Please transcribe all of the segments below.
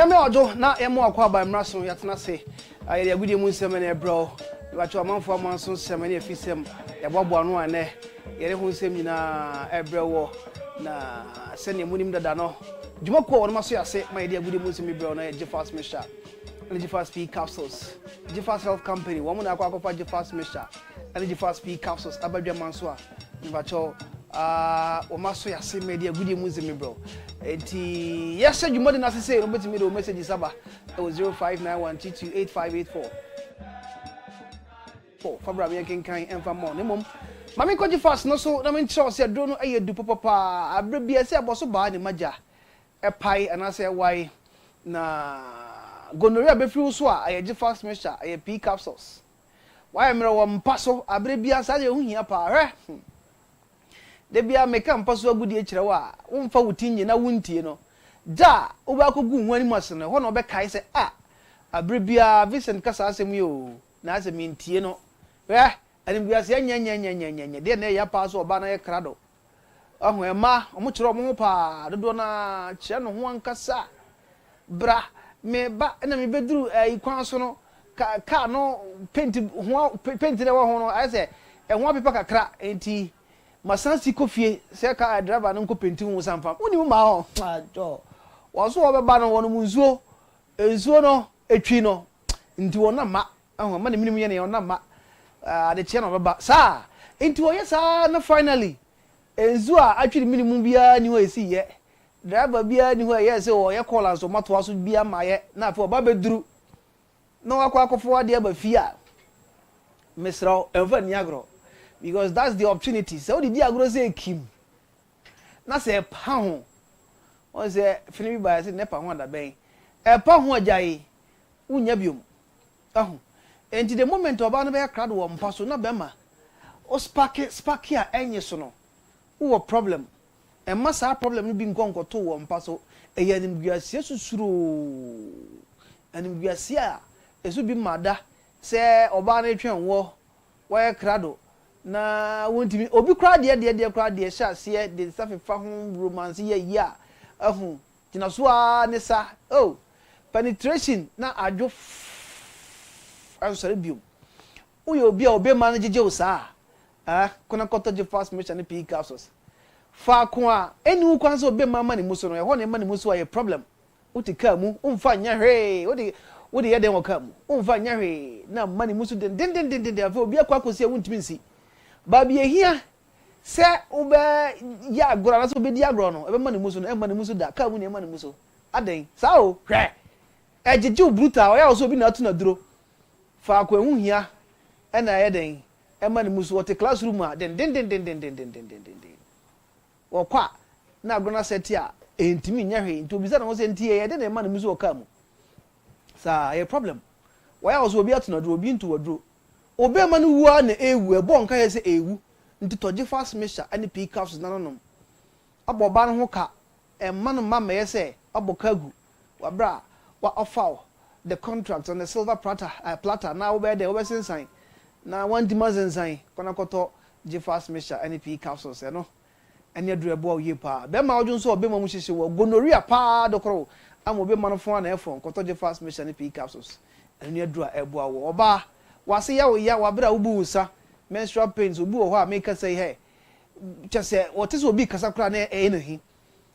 me ojo na ye mo akwa ba mra so yatena se aye ya gudie mu nsem na ebro ba cho amanfo amanso nsem na efisem ya bobo no ane ye re hu nsem nyina ebro wo na se ne munim dada no djuma ko won maso yase ma ye dia gudie mu nsem ebro na je fast mesha energy fast p capsules je fast health company wo mo na akwa akwa je fast mesha energy fast p capsules abadwa manso a ba cho o maso yase media gudie mu nsem ebro enti yes you more than say no betimi do message saba 0591228584 fabra me ken kan emfa mo ne mom mami koji fast no so na me nche se do no ayedu papa abre bia se aboso ba ne maja e pai anase wai na gonorrhea be free so a ayeji fast mesha aye p capsules why me wo mpaso abre bia sa ye hu hia pa hwe de bia meka mpaso agudi e kire wa wo mfa wutinye na wuntie no da wo ba kogu nwani mase no ho no be kai se abre bia Vincent kasa asem yo na asem ntie no anim bia se nya de na ya pa so oba na ye krado ahu ema omo kire omo ho pa dodo na kire no ho ankasa bra me ba na me beduru ikwan so no ka no paint de ho no I say e ho pepa kakra enti masansi kofie se ka driver no nko penti hu samfam woni mu ma ho ajo wo so obeba no wono munzuo enzuo no etwi no nti wona ma ahụ ma ne minim ye ne wona ma de che no beba sa enti wo ye sa na finally enzuo a atwi minim bia ni ho esi ye driver bia ni ho ye se wo ye call so mato aso bia ma ye na afa oba beduru no akwa akofo ade aba fia mesra enfa ni agro because that's the opportunity so did you agro say kim na say pa ho on say fini bi ba say nepa ho da ben e pa ho ajayi unya biom ahu enti the moment oba no be crowd wo mpa so na be ma o spark a enye so no wo problem e ma sa problem no bi nkonkoto wo mpa so e ya nim guasie susuro anim guasie a esu bi mada se oba na twen wo wa crowd na wontimi obi kra de kra de sha se de safefa ho romance ye a ahu tina so a ne sa penetration na adwo answer biom uyo obi a obe ma na jeje o sa kuna koto je fast mesha ne p capsules fa ko a eni wu kwan so obe ma ma ne muso no ye ho ne ma ne muso a ye problem utika mu umfa nya hwe wodi ye den waka mu umfa nya hwe na ma ne muso den afa obi akwa kosi e wuntimi nsi ba bi ehia se ube ya agora na so be di agoro no ebe ma ne muso no e ma ne muso da ka mu ne ma ne muso aden sa o hwe ejeje brutal o ya so bi na atu na duro fa ko ehu hia e na ye den e ma ne muso o te classroom a den wo kwa na agoro na set a entimi nya hwe nti obi za na wo se nti ye den e ma ne muso o ka mu sa ye problem wo ya so obi atu na duro obi ntu waduro obe ma no wu a na ewu ebo nka ye se ewu nti toje fast mesha ani p capsules nanonom abo ba no ho ka e ma no ma ye se abo kagu wabra wa offer the contract on the silver platter na wo be there wo be sensan na one dimazen san kona koto je fast mesha ani p capsules no ani adure bo ye pa be ma ojo so obe ma mu hyehye wo gonorrhea pa dokoro am obe ma no fo na efon koto je fast mesha ani p capsules ani adure ebo awo oba wase ya wabra ubusa menstrual pains obi wo ho a make say hey chese what is obi kasa kra na e nahi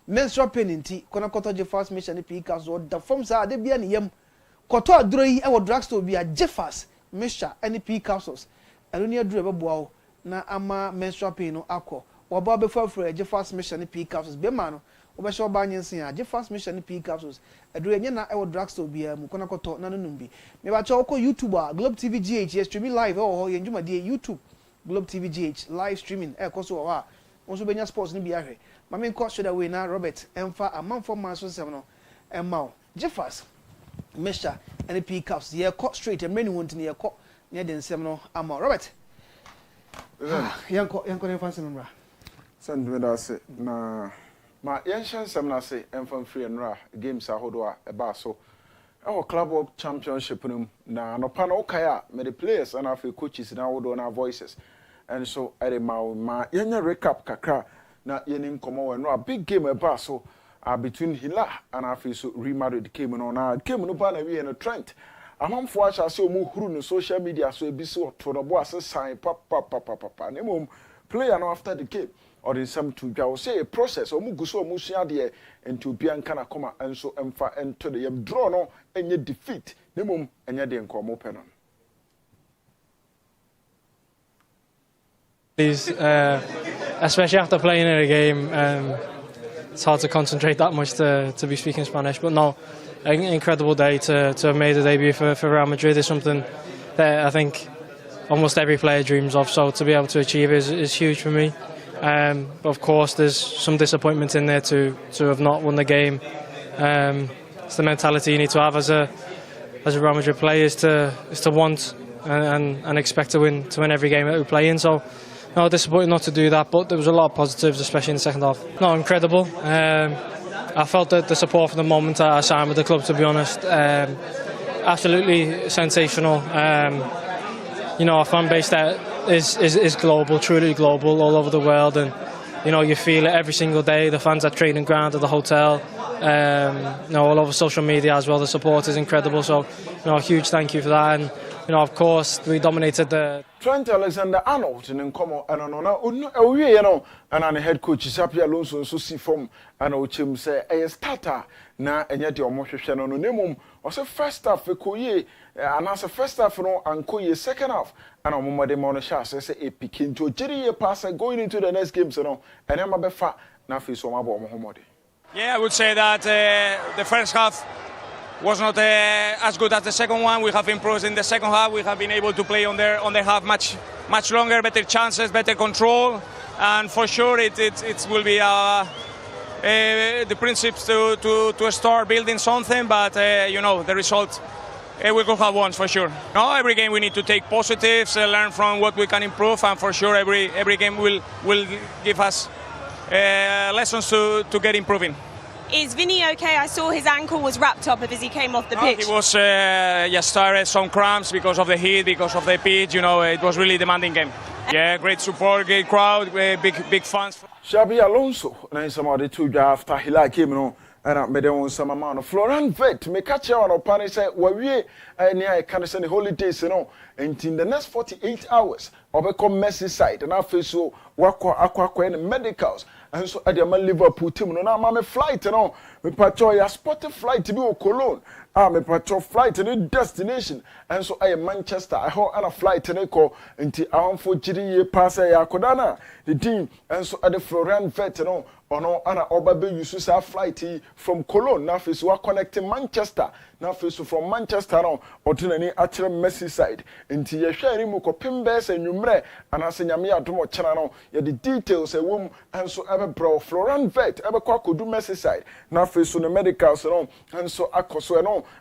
menstrual pain nti kona koto je fast mission p capsules the form sa de bia ne yam koto aduro yi e wo drugstore bia je fast mission any p capsules eno ne aduro be boa na ama menstrual pain no akọ wo ba be fafro je fast mission p capsules be ma no wo be show ba nyensen a je fast mission p capsules aduro enye na e wo drugstore bia mu kona koto na no bi me ba cho ko YouTube Globe TV GH streaming live oh ye njuma de YouTube Globe TV GH live streaming e ko so wa won so benya sports ni bia hwe ma me ko show that way na Robert emfa amanfo man so sem no emma je fast mesha and p caps ye ko straight and many want ni ye ko ne de nsem no ama Robert yanko ne fancy no bra send me that say na ma yenshan sem na say emfa free nra games ahodo a eba so our club world championship na no pa na okaya me the players and our coaches na wodo na voices and so I ma yenya recap kakra na yenim komo we no a big game eba so between Hila and Afiso remarried came on came no ban away in a trend. Among for us, I saw Muhuru no social media, so be so to the boss sign papa. Nemo play and after the game, or in some to go say a process or Muguso Musiadia and to Biancana Coma and so emfa and to the draw no and yet defeat Nemo and yet the come open on. Especially after playing in a game, it's hard to concentrate that much to be speaking Spanish. But no, an incredible day to have made a debut for Real Madrid is something that I think almost every player dreams of. So to be able to achieve is huge for me. But of course, there's some disappointment in there to have not won the game. It's the mentality you need to have as a Real Madrid player is to want and expect to win every game that we play in. So. No, disappointed not to do that, but there was a lot of positives, especially in the second half. No, incredible. I felt the support from the moment I signed with the club, to be honest. Absolutely sensational. Our fan base there is global, truly global, all over the world, and you feel it every single day. The fans at training ground, at the hotel, all over social media as well. The support is incredible. So, a huge thank you for that. And of course, we dominated the. Trent Alexander-Arnold in Nkomo and and the head coach Xabi Alonso so see from and Ochim say a starter na enye de omohwehwe no nemum o say first half ekoye and as a first half no ankoye second half and omomode mo no sha say e pikin to jiri pass going into the next game so no and em abefa na fi so mabo omomode. Yeah, I would say that the first half was not as good as the second one. We have improved in the second half. We have been able to play on their half much longer, better chances, better control, and for sure it will be the principles to start building something. But the result we could have won for sure. No, every game we need to take positives, learn from what we can improve, and for sure every game will give us lessons to get improving. Is Vinny okay? I saw his ankle was wrapped up as he came off the pitch. He was started some cramps because of the heat, because of the pitch. It was really a demanding game. Yeah, great support, great crowd, big fans. Xabi Alonso, na some of the two after Hila came and made on some amount of Florent Vet, me catch you on a panic say, we near can send the holidays, and in the next 48 hours, I'll become Messi side, and I feel so aqua and medicals. And so at the Liverpool team, no, I'm a flight, me patrol a spotted flight to be a Cologne. Me patrol flight to the destination. And so I am Manchester. I hold a flight to Neko until I am for GDA pass a Kodana, the team. And so at the Florian Vet, Anna Obabe uses a flight from Cologne. Now, face we are connecting Manchester. Now, face from Manchester or to any actual Messi side. Until you share him with Pimbes and Numre, and I say, Yamia Dumo channel, the details a woman, and so ever bro, Florian Vet, ever could do Messi side. Now, face on the medicals, and so I could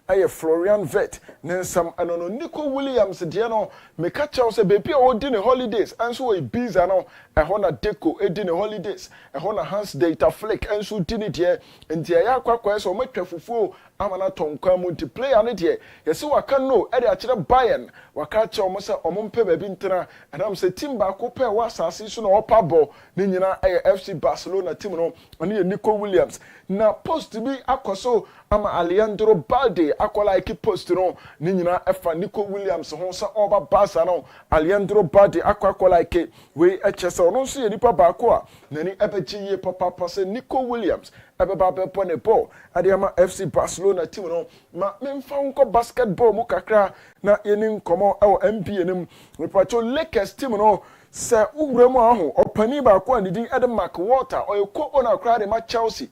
I Florian Vet, then some, and Nico Williams, Diano, me catch out a baby or dinner holidays, and so a bees, a Hona Deco, a dinner holidays, a Hona Hans data flick, and so did it here, and the Ayaka quest or make full. Amana tonka multiplayer ne de yesi waka no e de akire Bayern waka che omo se omo mpe ba bi ntena and am se team ba ko pe wa asase so na opa ball ne nyina FC Barcelona team no oni Nico Williams na post bi akoso ama Alejandro Balde akola like post no ne nyina efa Nico Williams ho se oba Barca no Alejandro Balde akola like we echese ono so ye nipa ba ko a nani ebechi ye papa se Nico Williams ebeba be pone ball adiama FC Barcelona team no ma memfa nko basketball mu kakra na yeni nkomo ewo NBA nim mepacho Lakers team no se ugure mu aho opani ba ko anidi Mark Walter oyeko ona kra de ma Chelsea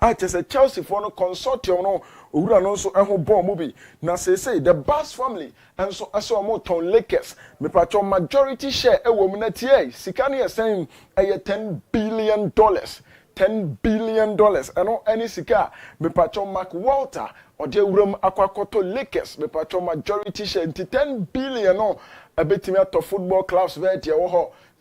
chese Chelsea for no consortium no owura no so eho ball mu bi na say the Bass family and so aso mo ton Lakers mepacho majority share ewo mu na tie sika ne yesen $10 billion. $10 billion. And any sika, me patron Mark Walter or the room aquacoto Lakers, me patron majority share into $10 billion. A bit me to football clubs where the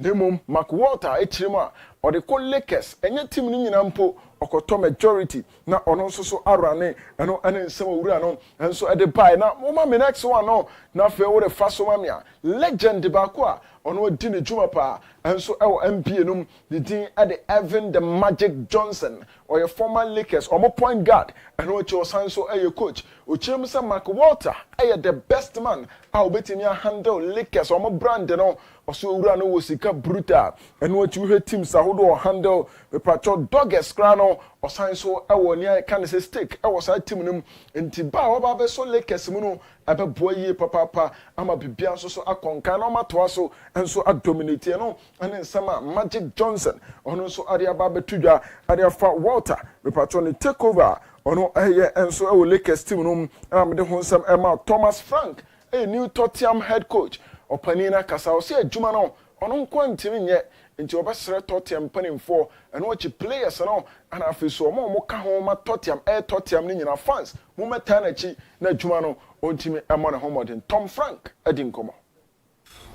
Nemum Mark Walter, Echima, or the call Lakers, and your team in Ampo or coto majority. Now on also so arane and some urano and so at the buy now. Mama, me next one, no, now for the first one, legend de Bakwa. ono di ne dwuma pa enso e wo MPA num the din at the Evan the Magic Johnson or your former Lakers or point guard and what your son so your coach ochim say Mark Walter the best man how betimi handle Lakers or brand no also ura no sika brutal and what you hear teams ahodo handle the patrol doggers crano or sign so e wo near can say stick e was side team num enti ba wo ba so Lakers mu no abeboa yi papa ama bibia so akonkan no mato so enso adominate no and sama Magic Johnson ono so area ba betudwa area fa Walter the patrol take over ono enso e wo Lakers team no am de honsam Emma Thomas Frank a new Tottenham head coach Opanina kasa o se adwuma no ono nko ntimi nye nti obesere Tottenham panimfo and watch players no and afiso mo ka ho ma Tottenham ni nyina fans mo meta na chi na adwuma no ontimi emone homodin Tom Frank adinkomo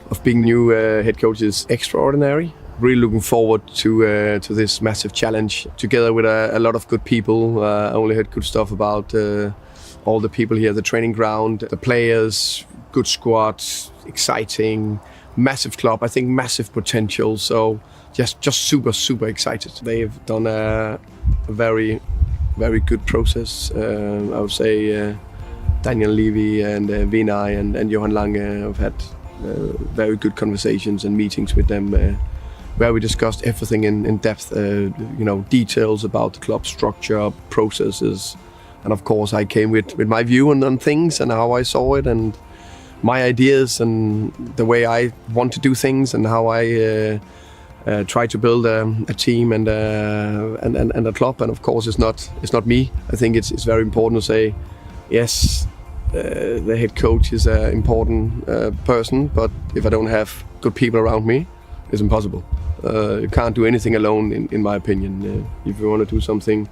of being new head coach is extraordinary. Really looking forward to this massive challenge together with a lot of good people. I only heard good stuff about all the people here, the training ground, the players, good squad, exciting, massive club. I think massive potential. So just super excited. They've done a very good process. I would say Daniel Levy and Vinay and Johan Lange have had very good conversations and meetings with them where we discussed everything in depth, details about the club structure, processes, and of course I came with my view on things and how I saw it and my ideas and the way I want to do things and how I try to build a team and a club. And of course it's not me. I think it's very important to say yes. The head coach is an important person, but if I don't have good people around me, it's impossible. You can't do anything alone, in my opinion. If you want to do something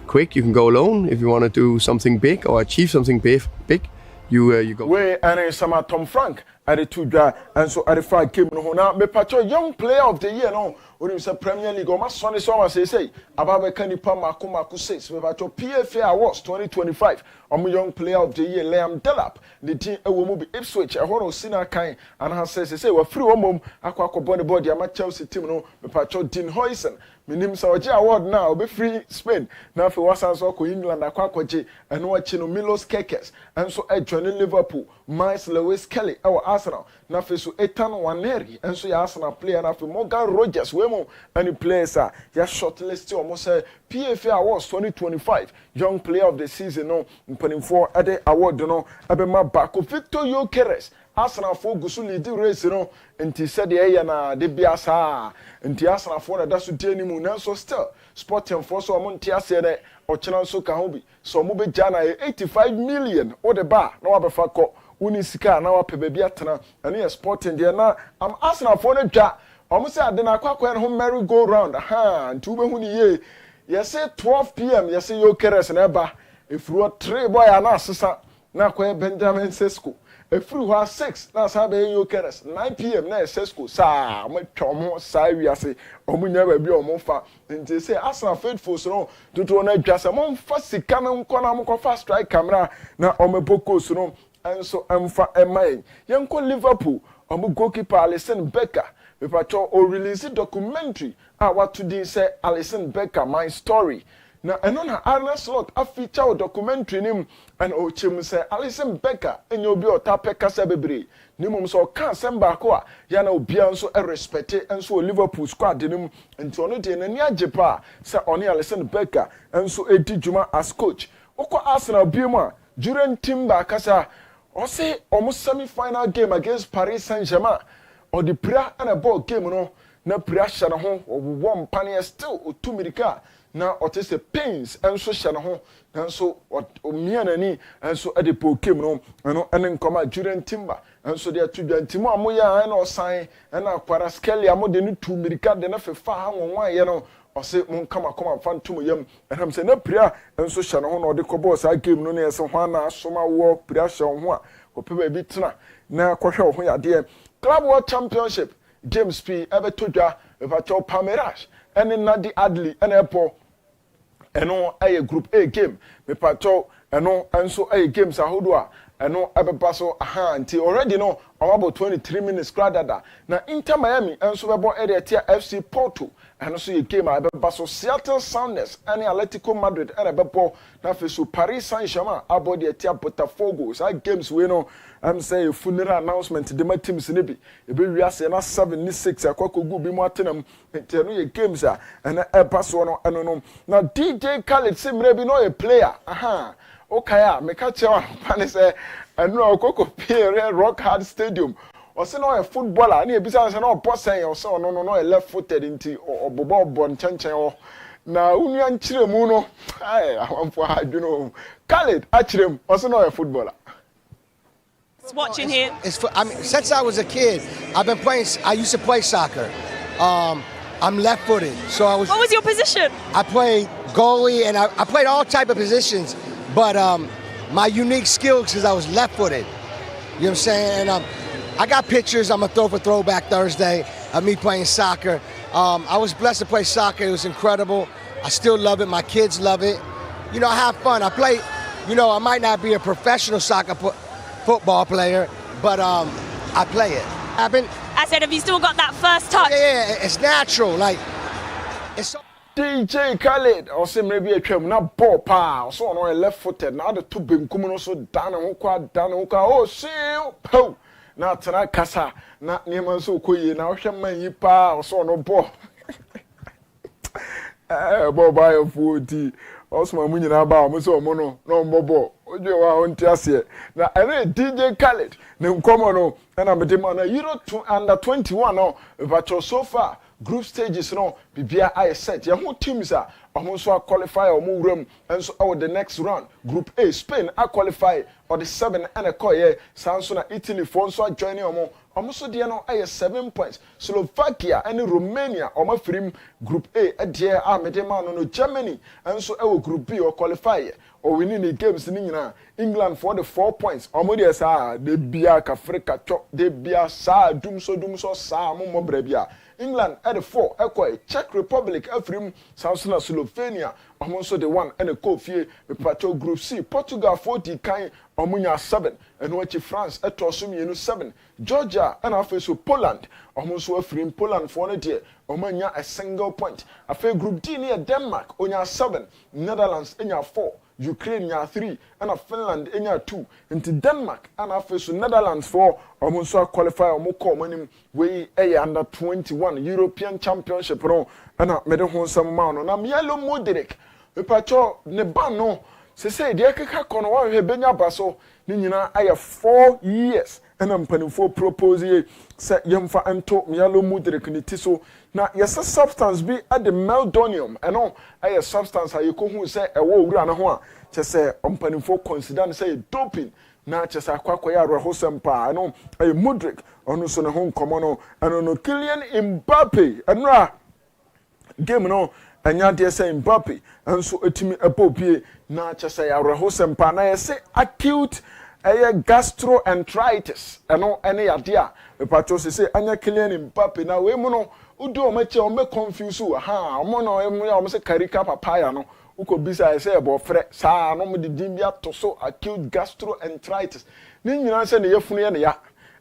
quick, you can go alone. If you want to do something big or achieve something big, you go. We and some Tom Frank at the two and so at the 5 game no now me patcho young player of the year no when say Premier League o ma sonny so say ababa kanipa mako 6 me patcho PFA Awards 2025 young player of the year Liam Delap the team e wo mu bi Ipswich e horo sina kan and ha say we free omom akwa body ama Chelsea team no me patcho Dean Huijsen minim sa oje award now be free Spain na fe wasan so ko England akwaje and no chi no Milos Kekes and so e join Liverpool Miles Lewis Kelly Arsenal na fe so Ethan Waneri and so ya Arsenal player na fe Morgan Rogers we mo any players ya shortlist almost say PFA Awards 2025 young player of the season no mpanimfo ade award no abema back Victor Gyökeres Arsenal for gusu lead race no nti said e na de biasa nti Arsenal for da so tie ni mu na so still Sporting for so mo ntia se de ochena so ka ho bi so mo be jana 85 million o de ba na wa be fa ko uni sika na wa pe ba bi atena ene Sporting de na am Arsenal for na dwa omo se ade na kwakwa no merry go round nti ube hu ni ye say 12 p.m. say Gyökeres na ba efuru 3 boy na asesa na kwa Benjamin Sesko efuru ha 6 na sa be Gyökeres 9 p.m. na Sesko sa mo twomo sa wiase omo nya ba bi omo fa nti say Arsenal faithfuls no tutu na dwase mo fa sika no nko na mo ko fa strike camera na omo bokos no enso emfa emai yenko Liverpool omo goalkeeper Alisson Becker we patrol or release a documentary what to do say Alisson Becker my story na eno na Arna Slot a feature documentary nim and o chim say Alisson Becker enyo bi o tape kasa bebre nimum so kan semba ko a ya na obi anso e respect enso Liverpool squad nim enti ono de na ni ajepa say oni Alisson Becker enso edi djuma as coach okọ Arsenal biemu a during team ba kasa o say almost semi-final game against Paris Saint-Germain or the prayer and a ball game no na prayer shana ho one panier still o two mirika na o te se pains and so shana ho and so o mianani and so at the ball game no and then come during timber and so they are two timo amoya and or sign and akwara skelly amo de no two mirika de na fe fa ha won ye no o se mon come fantom yam and am say na prayer and so shana ho no de ko ball sa game no na so ho na asoma wo prayer shana ho a o pe ba bi tena na kwahwe ho ya de Club World Championship James P. Evetodwa Evacho Palmeiras and Nadi Adley and Airport and a group A game me pato and so a games ahodo ɛno ɛbɛba so aha nti already no about 23 minutes kradada na Inter Miami enso bɛbɔ area tia FC Porto ɛno so yɛ game a ɛbɛba so Seattle Sounders ɛne Atletico Madrid ɛna ɛbɛbɔ na afei so Paris Saint-Germain abɔ de tia Botafogo saa games we no say a funeral announcement de my teams ne bi ebe ase na 7 ni 6 akwakogu bi mu atenam nti no yɛ games a ɛna ɛba so no ɛno no na DJ Khaled se mre bi no a player aha okay a meka chewa pane se ɛno akoko pere Rock Hard Stadium ɔse no a footballer na ebisa se na ɔbɔ sɛn ɔse ɔno no a left footed nti ɔbobɔ nkyɛnkyɛn ɔ na unua nkyerɛ mu no ai awanfo adweno Khaled akyerɛ mu ɔse no a footballer. Watching here. I mean, since I was a kid, I used to play soccer. I'm left-footed, so I was. What was your position? I played goalie, and I played all type of positions. But my unique skills is I was left-footed. You know what I'm saying? And I got pictures. I'm gonna throw for Throwback Thursday of me playing soccer. I was blessed to play soccer. It was incredible. I still love it. My kids love it. You know, I have fun. I play. You know, I might not be a professional football player, but I play it. I said, have you still got that first touch? Yeah, it's natural. Like, it's so. DJ Khaled ɔse maybe a twam na ball pa so no left footed na the two benkum no so dan ho kwa oh shit po na tena kasa na niema so koyi na hwɛ man yi pa so no ball ball by of 40 osma mu nyina ba mo so mo no mbɔbɔ oje wa on tiase na ere DJ Khaled ne nkomo no na mede ma na Euro under 21 no virtual so far group stages no bibia I set ye ho teams a omo so qualify omo wuram enso the next round group A Spain a qualify or the 7 and a koye sanso na Italy for so joining omo so de no 7 points Slovakia and Romania omo firim group A de a medema no Germany enso group B or qualify or winning the games ni nyina England for the 4 points omo de sa de bia ka Africa chop de bia sa dum so sa mo bra England at the 4 ekoi Czech Republic afrim Southern Slovenia omonso the 1 and a kofie me patrol group C Portugal 40 kan omunya 7 and wachi France etosum yenu 7 Georgia and afeso Poland omonso afrim Poland for no die omanya a single point afa group D near Denmark onya 7 Netherlands enya 4 Ukraine nya 3 and Finland enya 2 into Denmark and afeso Netherlands for omonso qualify omoko manim we under 21 European Championship no ana mede ho nsam ma no na Yellow Modric me pacho ne ba no se de keka kono wa hwe benya baso ni nyina aye 4 years ana mpanimfo propose se yemfa ento Yellow Modric ni tiso na yesa substance bi at the meldonium eno aye substance aye ko hu se ewo wura na ho a che se mpanimfo consider say doping na chesa akwakoya arehosem pa no aye Modric onu so ne ho nkomo no eno no Kylian Mbappe enra game no anya de say Mbappe enso etimi ebopie na chesa arehosem pa na yese acute gastroenteritis eno ene yade a epacho se anya Kylian Mbappe na we mu no udo o mache o me confuse ha omo no o se karika papaya no uko bisa say ebo frɛ saa no mo de din bia to so acute gastroenteritis ni nyina se ne yefunu ye ne ya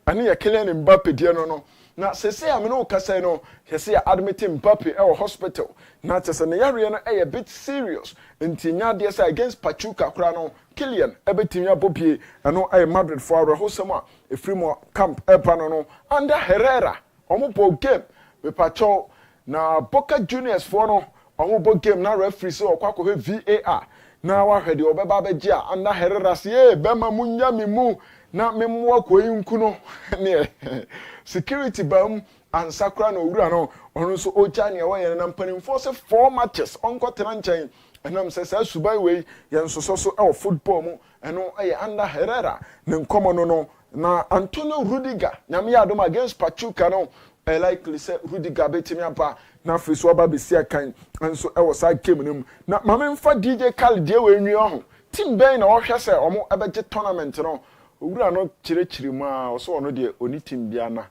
ane ya Kylian Mbappe die no na se amene o kasa no se ya admit Mbappe e hospital na se ne yare no e bit serious nti nya de say against Pachuca kra no Kylian ebetimi abopie eno ay Madrid for hosem a efrimo camp epa no under Herrera omobo game we pacho na Boca Juniors for no omobo game na referee so okwakohe VAR na wa hwede obeba beji a under Herrera se bema munya mimu na memmo akoyi nkuno ne security bam ansakra no owura no ono so ocha ne wa yene na mpanimfo se 4 matches onkotena nchen enam se sa subai we yensoso so e football mu eno e under Herrera ne nkomo no na Antonio Rudiger nyame ya adom against Pachuca no likely say Rudiger betimi aba na fiso aba be sia kan enso e wo sa game nim na mamemfa DJ Khaled die we nwi ho team ben na wo hwe se omo abeje tournament no owura no kirechiri mu a wo so ono de oni team bia na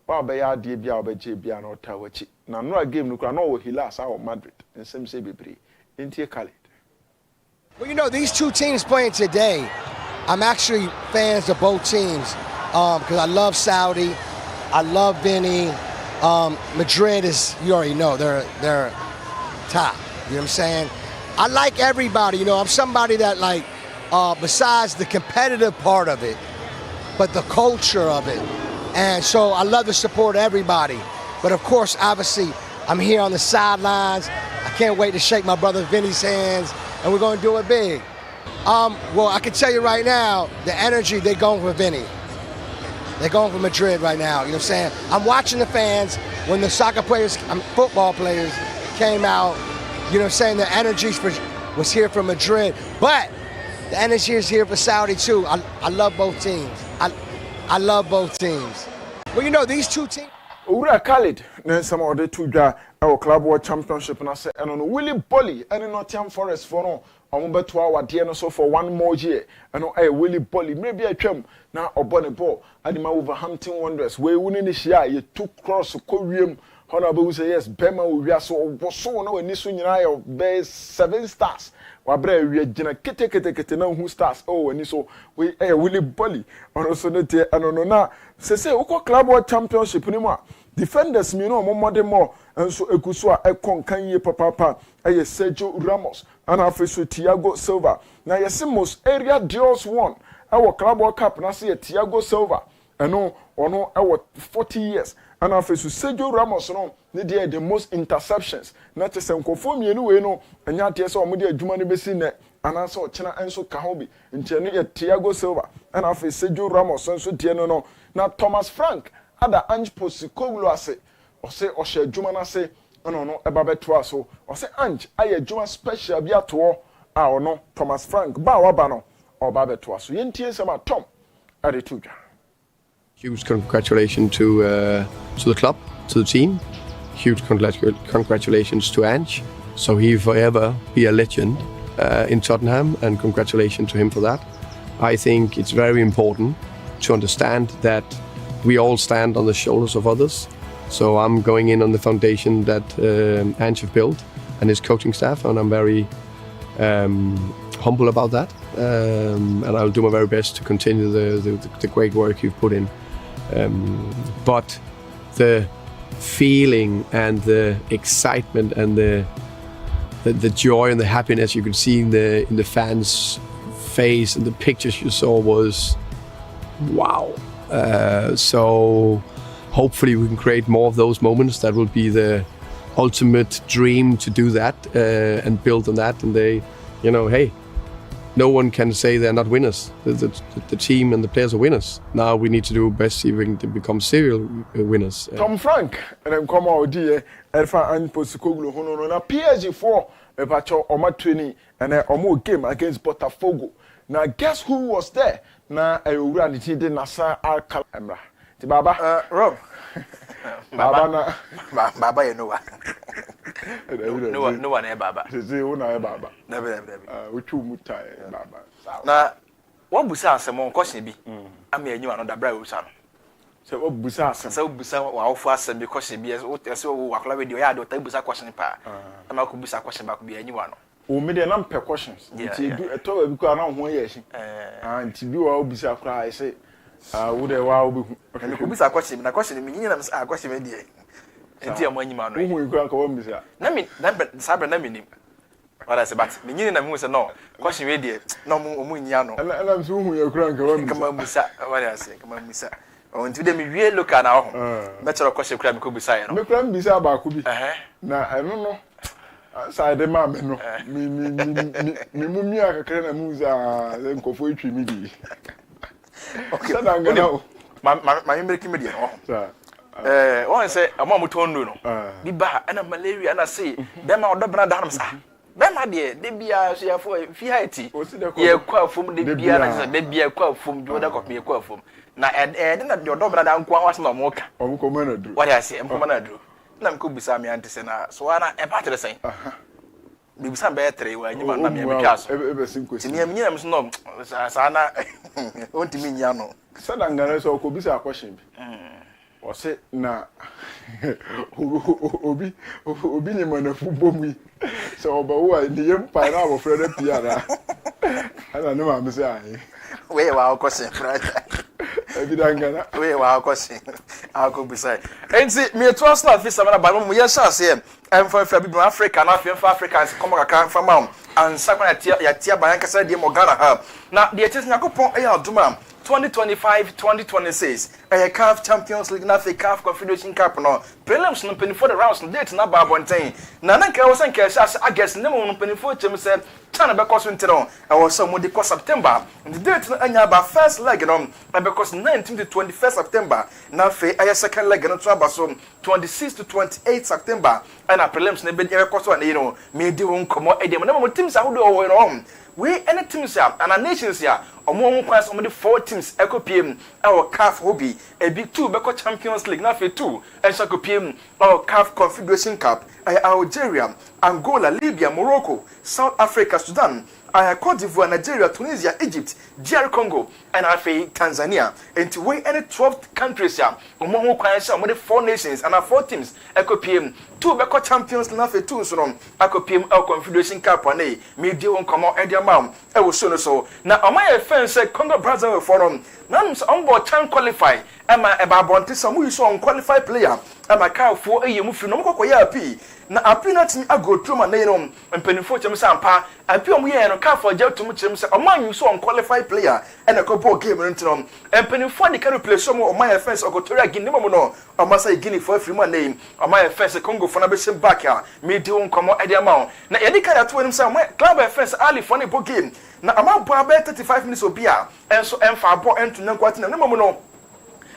wa be ya de bia obeje bia na otawachi na no game no kra no wo Hilas a Madrid nsem se bebre. Well, you know, these two teams playing today, I'm actually fans of both teams because I love Saudi, I love Vinny. Madrid is, you already know, they're top. You know what I'm saying? I like everybody. You know, I'm somebody that like, besides the competitive part of it, but the culture of it. And so I love to support everybody. But of course, obviously, I'm here on the sidelines. I can't wait to shake my brother Vinny's hands, and we're going to do it big. Well, I can tell you right now, the energy, they're going for Vinny. They're going for Madrid right now, you know what I'm saying? I'm watching the fans when the soccer players, football players came out, you know what I'm saying? The energy was here for Madrid, but the energy is here for Saudi too. I love both teams. I love both teams. Well, you know, these two teams. Ura Khalid, na some of the two guys, our Club World Championship, and I said, and on Willie Bolly, and in Nottingham Forest for no, I'm about 2 hours, dear, so for 1 more year, and Willie Bolly, maybe I come now or Bonnie Ball, and in my Wolverhampton Wanderers, where winning this year, you took cross Korean, Honorable say yes, Bema, we are so no, and this one, you bears 7 stars. Wabre we gina kete na who stars and so we Willie Bolly on also no te anono na say uko Club World Championship ni mo defenders mi no mo de more enso ekuso a ekon kan ye papa Sergio Ramos and afeso Thiago Silva na yes most area deals won our Club World Cup na say Thiago Silva eno ono 40 years and afeso Sergio Ramos no ne dey the most interceptions na te se nkofo mienu we no anya te se o mo dey adwuma ne besi ne anaso ochena enso ka ho bi nche ne ye Thiago Silva and afeso Sergio Ramos enso die no na Thomas Frank ada Ange Postecoglou ase o se o hye adwuma na se no eba beto aso o se Ange aye adwuma special bi ato a ono Thomas Frank ba wa ba no o ba beto aso ye ntie se ma Tom ade tudwa. Huge congratulations to the club, to the team. Huge congratulations to Ange. So he forever be a legend in Tottenham, and congratulations to him for that. I think it's very important to understand that we all stand on the shoulders of others. So I'm going in on the foundation that Ange have built and his coaching staff, and I'm very humble about that. And I'll do my very best to continue the great work you've put in. But the feeling and the excitement and the joy and the happiness you could see in the fans' face and the pictures you saw was wow. So hopefully we can create more of those moments. That will be the ultimate dream to do that and build on that. And they, you know, hey, no one can say they're not winners. The team and the players are winners. Now we need to do best see if we can become serial winners. Tom Frank and then come out there Elfa and Postecoglou hono na PSG4 epacho oma training and omo game against Botafogo. Now guess who was there? Na ewura ni ti de Nasa Alkal Emra. Ti baba Rob. Baba you know what? No one e baba. Say una e baba. Never. We chu mutai baba. Na one busa asem question bi. Am ya nyu another bra busa no. Say what busa asem. Say busa wa ofu asem bi question bi say wa kala we dey ya do ta busa question pa. Am aku busa question ba ko bi anyu ano. O me dey na pe questions. Nti do eto bi ko na ho ye shi. Nti bi wa obisa kra I say wo dey wa obi hu. Na ko busa question na question mi nyina na question me dey. Enti am anyu ano. Wo hu ikura ka wo mbisa. Na mi na sabra na mi nim. What I say, but me nyina na mi say no. Question we dey. No mu nya no. Ala mso hu ikura ka wo mbisa. Kama musa, what I say, kama musa. Until dem wie look na ho. Better question kura me ko busa ye no. Me kura mbisa ba ko bi. Na eno no. Side ma me no. Me mu mi akakere na mu za nkofo etwi mi di. Okay. Sada ngana. Ma me make me dey no. One say amamu tondo no. Bi ba na malaria na say dem a odobra da nam sa. Bema de bia so ya fo fi haiti. Ye kwa fom de bia na say de bia kwa fom do da kwa me kwa fom. Na de na de odobra da nko wa so na mo ka. Omo ko mana dru. What I say, em ko mana dru. Na mko bisa me ante se na so ana e ba tere sen. Bi bisa be tere wa nyima na me twa so. Ebe sin kwesi. Ti me nyina me so no sa na onti mi nya no. Sada ngana so ko bisa question bi. O se na obi ni mana fu bomu. So oba wo ni yem pa na wo frere piara. don't know what I'm saying. We were question, brother. We were question. I'll go beside. And see, me trust not this summer, but we are saying, I'm from Africa, not from Africa, and come back from mom. And second at Tia Bianca said, Dear Morgana. Now, the attention Nakupon Air Duma 2025-2026. A CAF Champions League, nothing CAF Confederation Cup, no. Prelims no penny for the rounds, and date not Barbontain. Nanaka was in case, I guess, no one penny for Jim said, China because winter, I was somewhat because September. And the date about first leg on, because 19 to 21st September. Now, I second leg on Trabasom 26 to 28 September. And our prelims never ever cost one, you know, me do come out. And the teams are all on. We any teams here and our nations here. Among class only 4 teams echo PM our CAF hobby a big 2 Beko Champions League now 2 and so PM our CAF Confederation Cup Algeria, Angola, Libya, Morocco, South Africa, Sudan, Cote d'Ivoire, Nigeria, Tunisia, Egypt, DR Congo, and Tanzania. And to weigh any 12 countries here, among class only 4 nations and our 4 teams echo PM 2 Beko Champions League now 2 so echo PM our Confederation Cup and a medium come out and the amount I was so now my friends say Congo Brazil forum none on board can qualify am I about bonti some you so unqualified player am I car for a you free no ko ya pi na apina tin ago through my name and penifo chem sampa apia mu ye no car for jet to mu chem say o man you so unqualified player and a couple game ntinom and penifo the can play some of my friends ogotoria gini mo no o ma say gini for free my name o my friends Congo for na be sim back here me di won komo e dia ma na ye di ka to nim say my club friends Ali for na bo game na amabo about 35 minutes obia enso emfa abo ento na kwati na no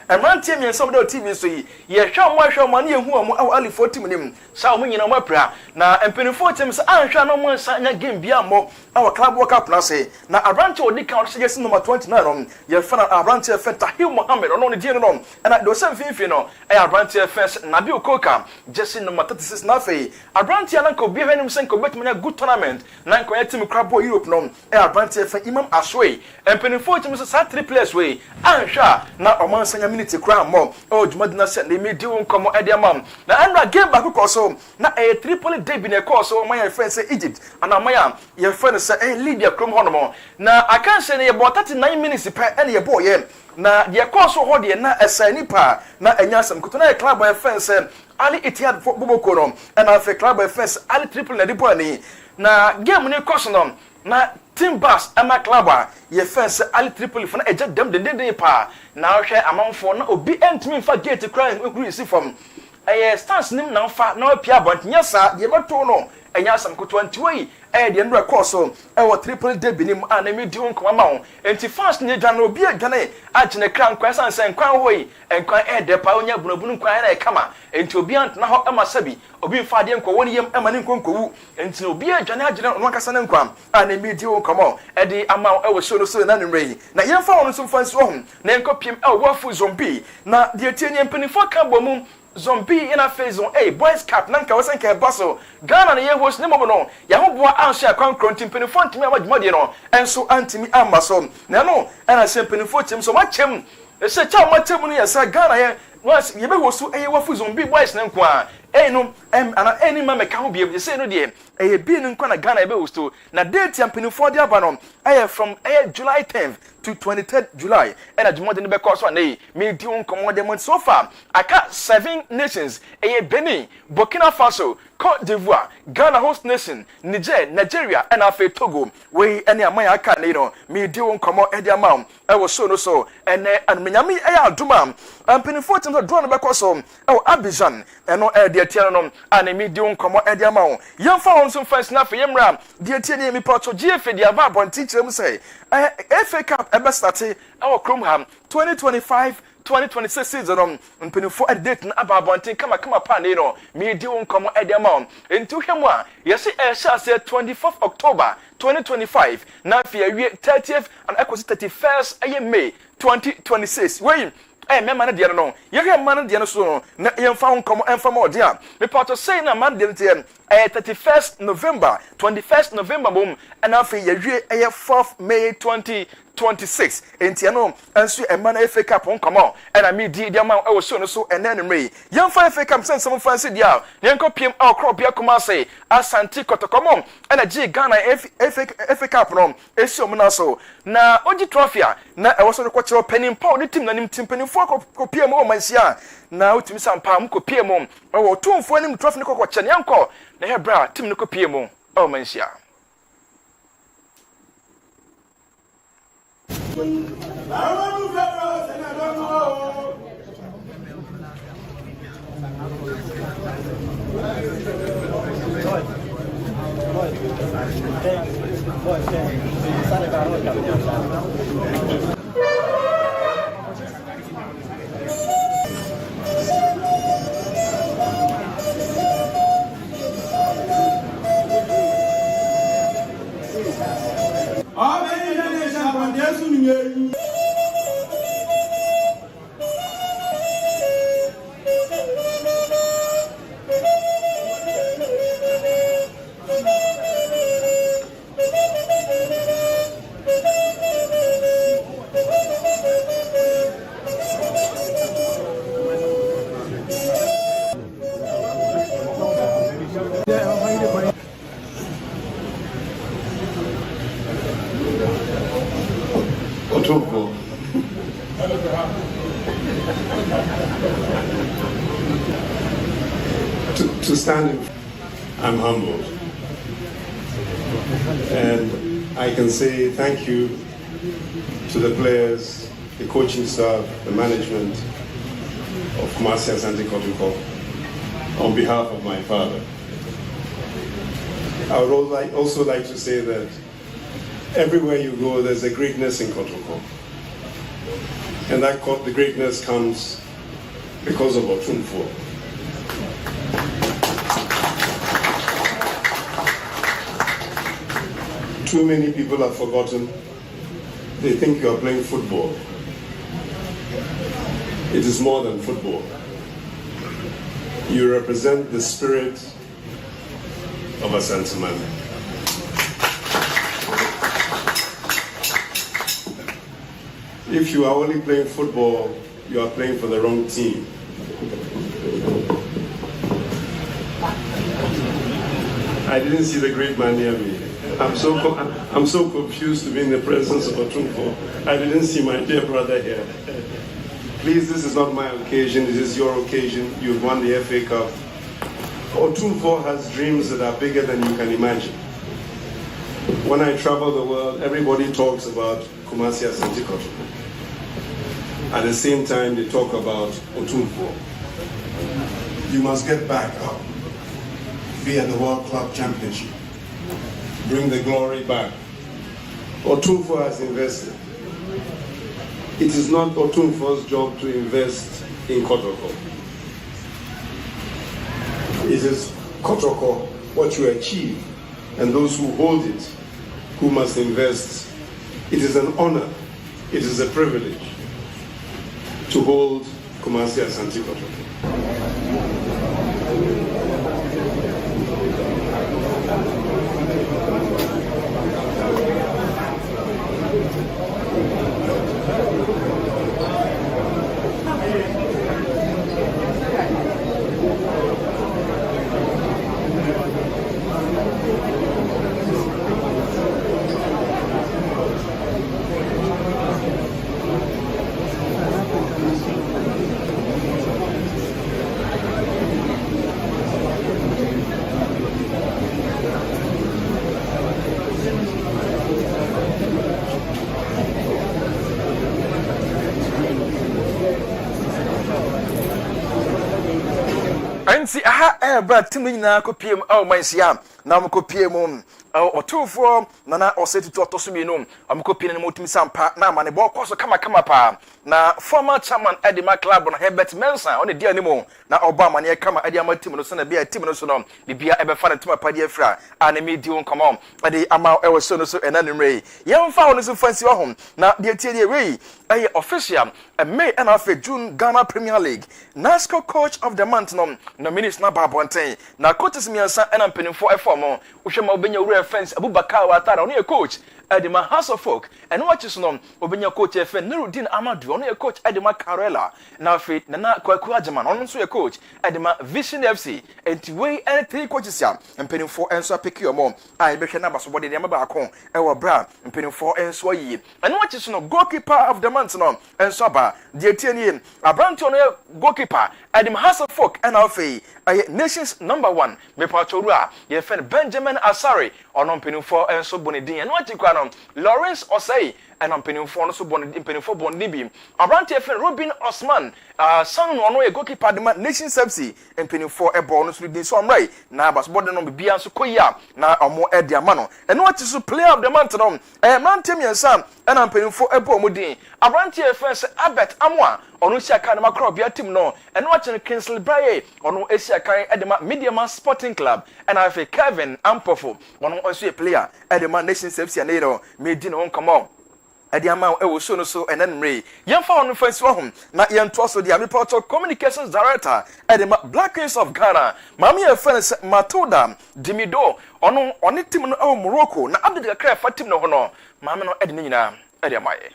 and man team yen some of TV so ye hwa mo na ye hu am Ali 40 nim sa mo nyina mo pra na empenifo team say anhwa no mo nsanya game bia mo our club world cup na say na Abrante odi count suggest number 29 ye fan Abrante feta Tahir Mohammed ono ne die no and do some finfi no e Abrante first na bi okoka just number 36 na fe Abrante na ko bi hwenim sen ko betmanya good tournament na ko team crab Europe no e Abrante fa Imam Aswe empenifo team say 3 players we anhwa na o man sanya minute kra mo o jumadina se na me di won komo e dia mam na andra game back ko so na e Tripoli derby na ko so my friend say Egypt and amaya your friend say Libya krom hono na aka say na ye 39 minutes per and ye boy ye na ye ko so ho de na asani pa na anya sam kuto na club my friend say Ali Etihad Boboko no and afa club my friend Ali Tripoli na dipo ani na game ni ko so no na team bus ama club ye fence Ali Tripoli for na eja dem de pa na hwe amanfo na obi entimi fa gate cry nguru si from stance nim na fa na pia bont nyasa ye beto no enya sam ko 20 de ndra course so wo Tripoli derby nim ana me di won koma ma ho enti fast ne dwa na obi adwane agene kran kwan san san kwan hoyi enkwan de pa onya bunabunu kwan na e kama enti obi ant na ho ama sabi obi fa de nko woni yem ama ne nkonkowu enti obi adwane agene no akasa ne nkwan ana me di won koma de ama wo so no so na nrei na yem fa won so fa so ho na enkopiem wo fu zombie na de tienye mpanifo ka bomu zombie in a phase on boys cap nanka wasan ka baso Ghana na ye host ne mo no ya ho boa anhia kwan krontin penifo ntimi amadwumade no enso antimi amaso na no ana se penifo tim so machem se cha machem no ya sa Ghana ye was ye be hosu wafu zombie boys ne nko a no ana any mama ka ho bia ye se no de bi ne nko na Ghana ye be hostu na date ya penifo de aba no from July 10th to 23rd July and adwumade ne be course one me di won commodement so far aka 7 nations Benin, Burkina Faso, Cote d'Ivoire, Ghana host nation, Niger, Nigeria and afa Togo we any amaya aka no me di won komo e dia mam e wo so no so and menyame aduma penifo tim so draw no be course so Abidjan no de tia no and me di won komo e dia mam yemfa won so first na fa yemra de tia ne mi poto GF dia ba bon teacher mu say FA Cup ebe start our Cromham 2025-2026 season penifo at date na ababontin kama pa ne no me di won komo e dia mam enti hwemu a yesi say 24th October 2025 na fi awie 30th and equals 31st May 2026 wey memma na de no ye memma na de no so na yemfa won komo emfa ma ode a me pato say na man de 31st November 21st November bom and afi ye wie 4th May 2026 26 entiano enso emana FA Cup on come on and I me di ama e wo so no so enen mrei yemfa FA Cup sense some fancy dia yenko piem crop bia kuma say Asante Kotokomo and a G Ghana FA Cup no esi omna so na oji trophy na e wo so ko kire penim pa oni team na nim team penim fo ko piem o mansia na utimi sampa m ko piem o wo tumfo nim trophy ne ko kire yanko na he bra team ne ko piem o mansia To stand, I'm humbled, and I can say thank you to the players, the coaching staff, the management of Kumasi Asante Kotoko on behalf of my father. I would also like to say that everywhere you go, there's a greatness in Kotoko, and the greatness comes because of Otumfuo. Too many people have forgotten. They think you are playing football. It is more than football. You represent the spirit of Asanteman. If you are only playing football, you are playing for the wrong team. I didn't see the great man near me. I'm so confused to be in the presence of Otumfuo. I didn't see my dear brother here. Please, this is not my occasion. This is your occasion. You've won the FA Cup. Otumfuo has dreams that are bigger than you can imagine. When I travel the world, everybody talks about Kumasi Asante Kotoko. At the same time, they talk about Otumfuo. You must get back up. Be at the World Club Championship. Bring the glory back. Otumfuo has invested. It is not Otumfuo's job to invest in Kotoko. It is Kotoko, what you achieve, and those who hold it, who must invest. It is an honor, it is a privilege to hold Kumasi Asante Kotoko. Anti aha bra tim nyina ko piem mansia na mo ko piem Otumfuo na osetutu otosumi no amko piem na motimi sampa na amane bo koso kama pa na former chairman Edema Club na Herbert Mensah on the animo na oba amane kama Edema team no so na bia team no so no bibia ebe fa na tuma pa dia fra ana me di on come on ade ama e so no so enanimrei yemfa ono so fancy ho na de tie de we aye official May and after June Ghana Premier League NASCO coach of the month no minutes na babonten na coaches miansa and penifo eform uhwe ma obenya wura fence Abubakar Watara no coach Edema House of Folk and what is no obenya coach efe Nurudin Amadu ono ye coach Edema Karela na fe Nana Kwaku Ajaman ono so ye coach Edema Vision FC enti we any three coaches ya mpenimfo enso apeki omo a ebehwe na baso bode de ma ba akon e wo bra mpenimfo enso yi and what is no goalkeeper of the month no enso ba de tieni Abranti ono ye goalkeeper Edema House of Folk and afi nations number 1 me pa chorua ye fe Benjamin Asare ono mpenimfo enso bonedin and what you no Lawrence Osei and mpenimfo no so mpenimfo bonibi Abranti fe Robin Osman son ono ye goalkeeper de nations FC mpenimfo ebo no so din so amrai na bas bode no bibia so koya na omo edi amano and what is player of the month no mantem yensa and mpenimfo ebo omudin Abranti fe se Abet Amwa ono sia kan ma crowd team no and what Kingsley Braye ono sia kan edema Mediaman Sporting Club and I fe Kevin Ampofo ono also a player edema nations FC and no made no come on Ediama ewo so no so enen mre yemfa ono fansi ho na yento so dia report communications director edema Black Queens of Ghana mami e fans Matoda Dimido ono oni team no ewo Morocco na Abdul Kra fa team no ho no mami no edi nyina ediama ye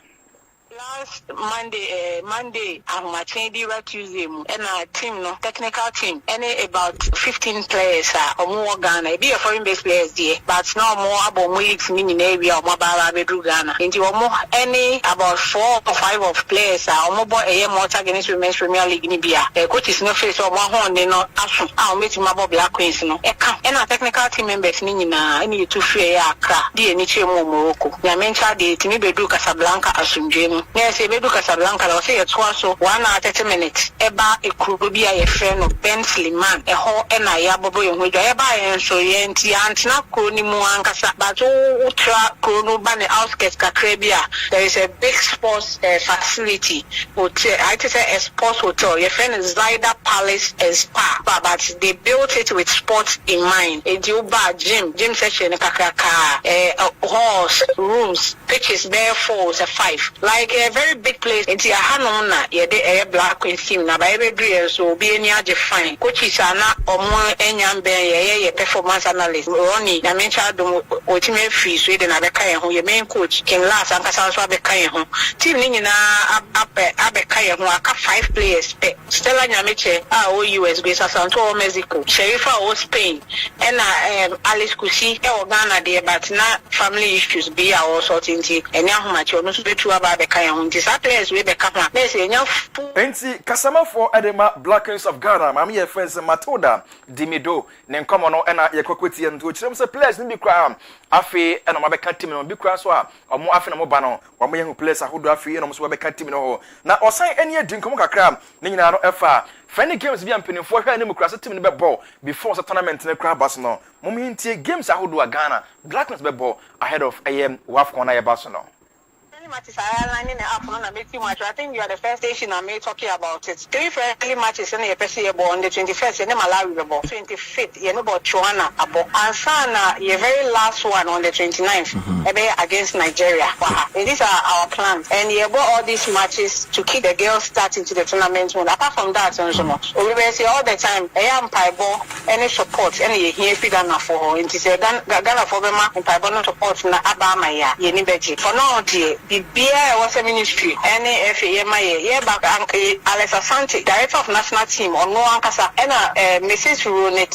last Monday, I'm matching the Tuesday, and our team, no technical team, and about 15 players or more Ghana. Be a foreign based players there, but no more about weeks, meaning area or mobile bedroom Ghana. Into more any about 4 or 5 of players or mobile a more against Women's Premier League in Libya. A coach is no face or one horn, they not action. I'll meet my Black Queens, no. And our technical team members, Nina, any 2 fair crack, the Nichi Morocco. The mentor, the Timibedu Casablanca, Asum Jim. Yes, Bedu Casablanca, I'll say it's also 1 hour 30 minutes. Eba a crew be a friend of Ben Sliman, a whole and a yabo in which I buy and so yenti antina crony muankasa, but ultra chrono ban the outskirts Caribbean. There is a big sports facility hotel. I say a sports hotel. Your friend is Zyda Palace and Spa, but they built it with sports in mind. A bar, gym session, halls, rooms, pitches, bare 4 or 5. Like a very big place. It's a Hanona, a Black Queen team. Now, by every so be any other fine. Coaches are not or more any performance analyst. Ronnie, I mentioned ultimate free Sweden. Your main coach can last and Casal Team Nina Abekaya, who are 5 players. Stella Namiche, US based Santo Mexico, Sherifa or Spain, and Alice Kusi, Ghana there, but not family issues be our sorting tea. And now much you're not to be true about the Kayan. This players will be couple. There's enough. Enti Kasama for Edema Black Queens of Ghana, Mammy friends Matoda, Dimido, Nenkomono, and Yakokwiti and to them say players in Bikram, Afe, and Mabeka team on Bikraswa, or more often Mobano, or me who plays a hood Afi and almost Wabeka team. Now, or sign any drink Cram, Nina Efa. Friendly games be penny for her democracy team in the ball before the tournament in the crowd Barcelona. Momenti games are who do a Ghana, Black Queens ball ahead of AM Wafcona Barcelona. Matches are lining up on a big match. I think you are the first station I may talking about it. 3 friendly matches in the PCA on the 21st and the Malawi ball. 25th, you know about Joanna Abo. And Sana, your very last one on the 29th, against Nigeria. Wow. These are our plans. And you bought all these matches to keep the girls starting to the tournament. Apart from that, we will say all the time, I am Paibo, any support, any here Ghana for it is a Ghana for them and Paibo no support na Abama ya, Yenibeji. For now, the beer was a ministry, any FAMA, back Alex Asante, director of national team, or no Ankasa, and Mrs.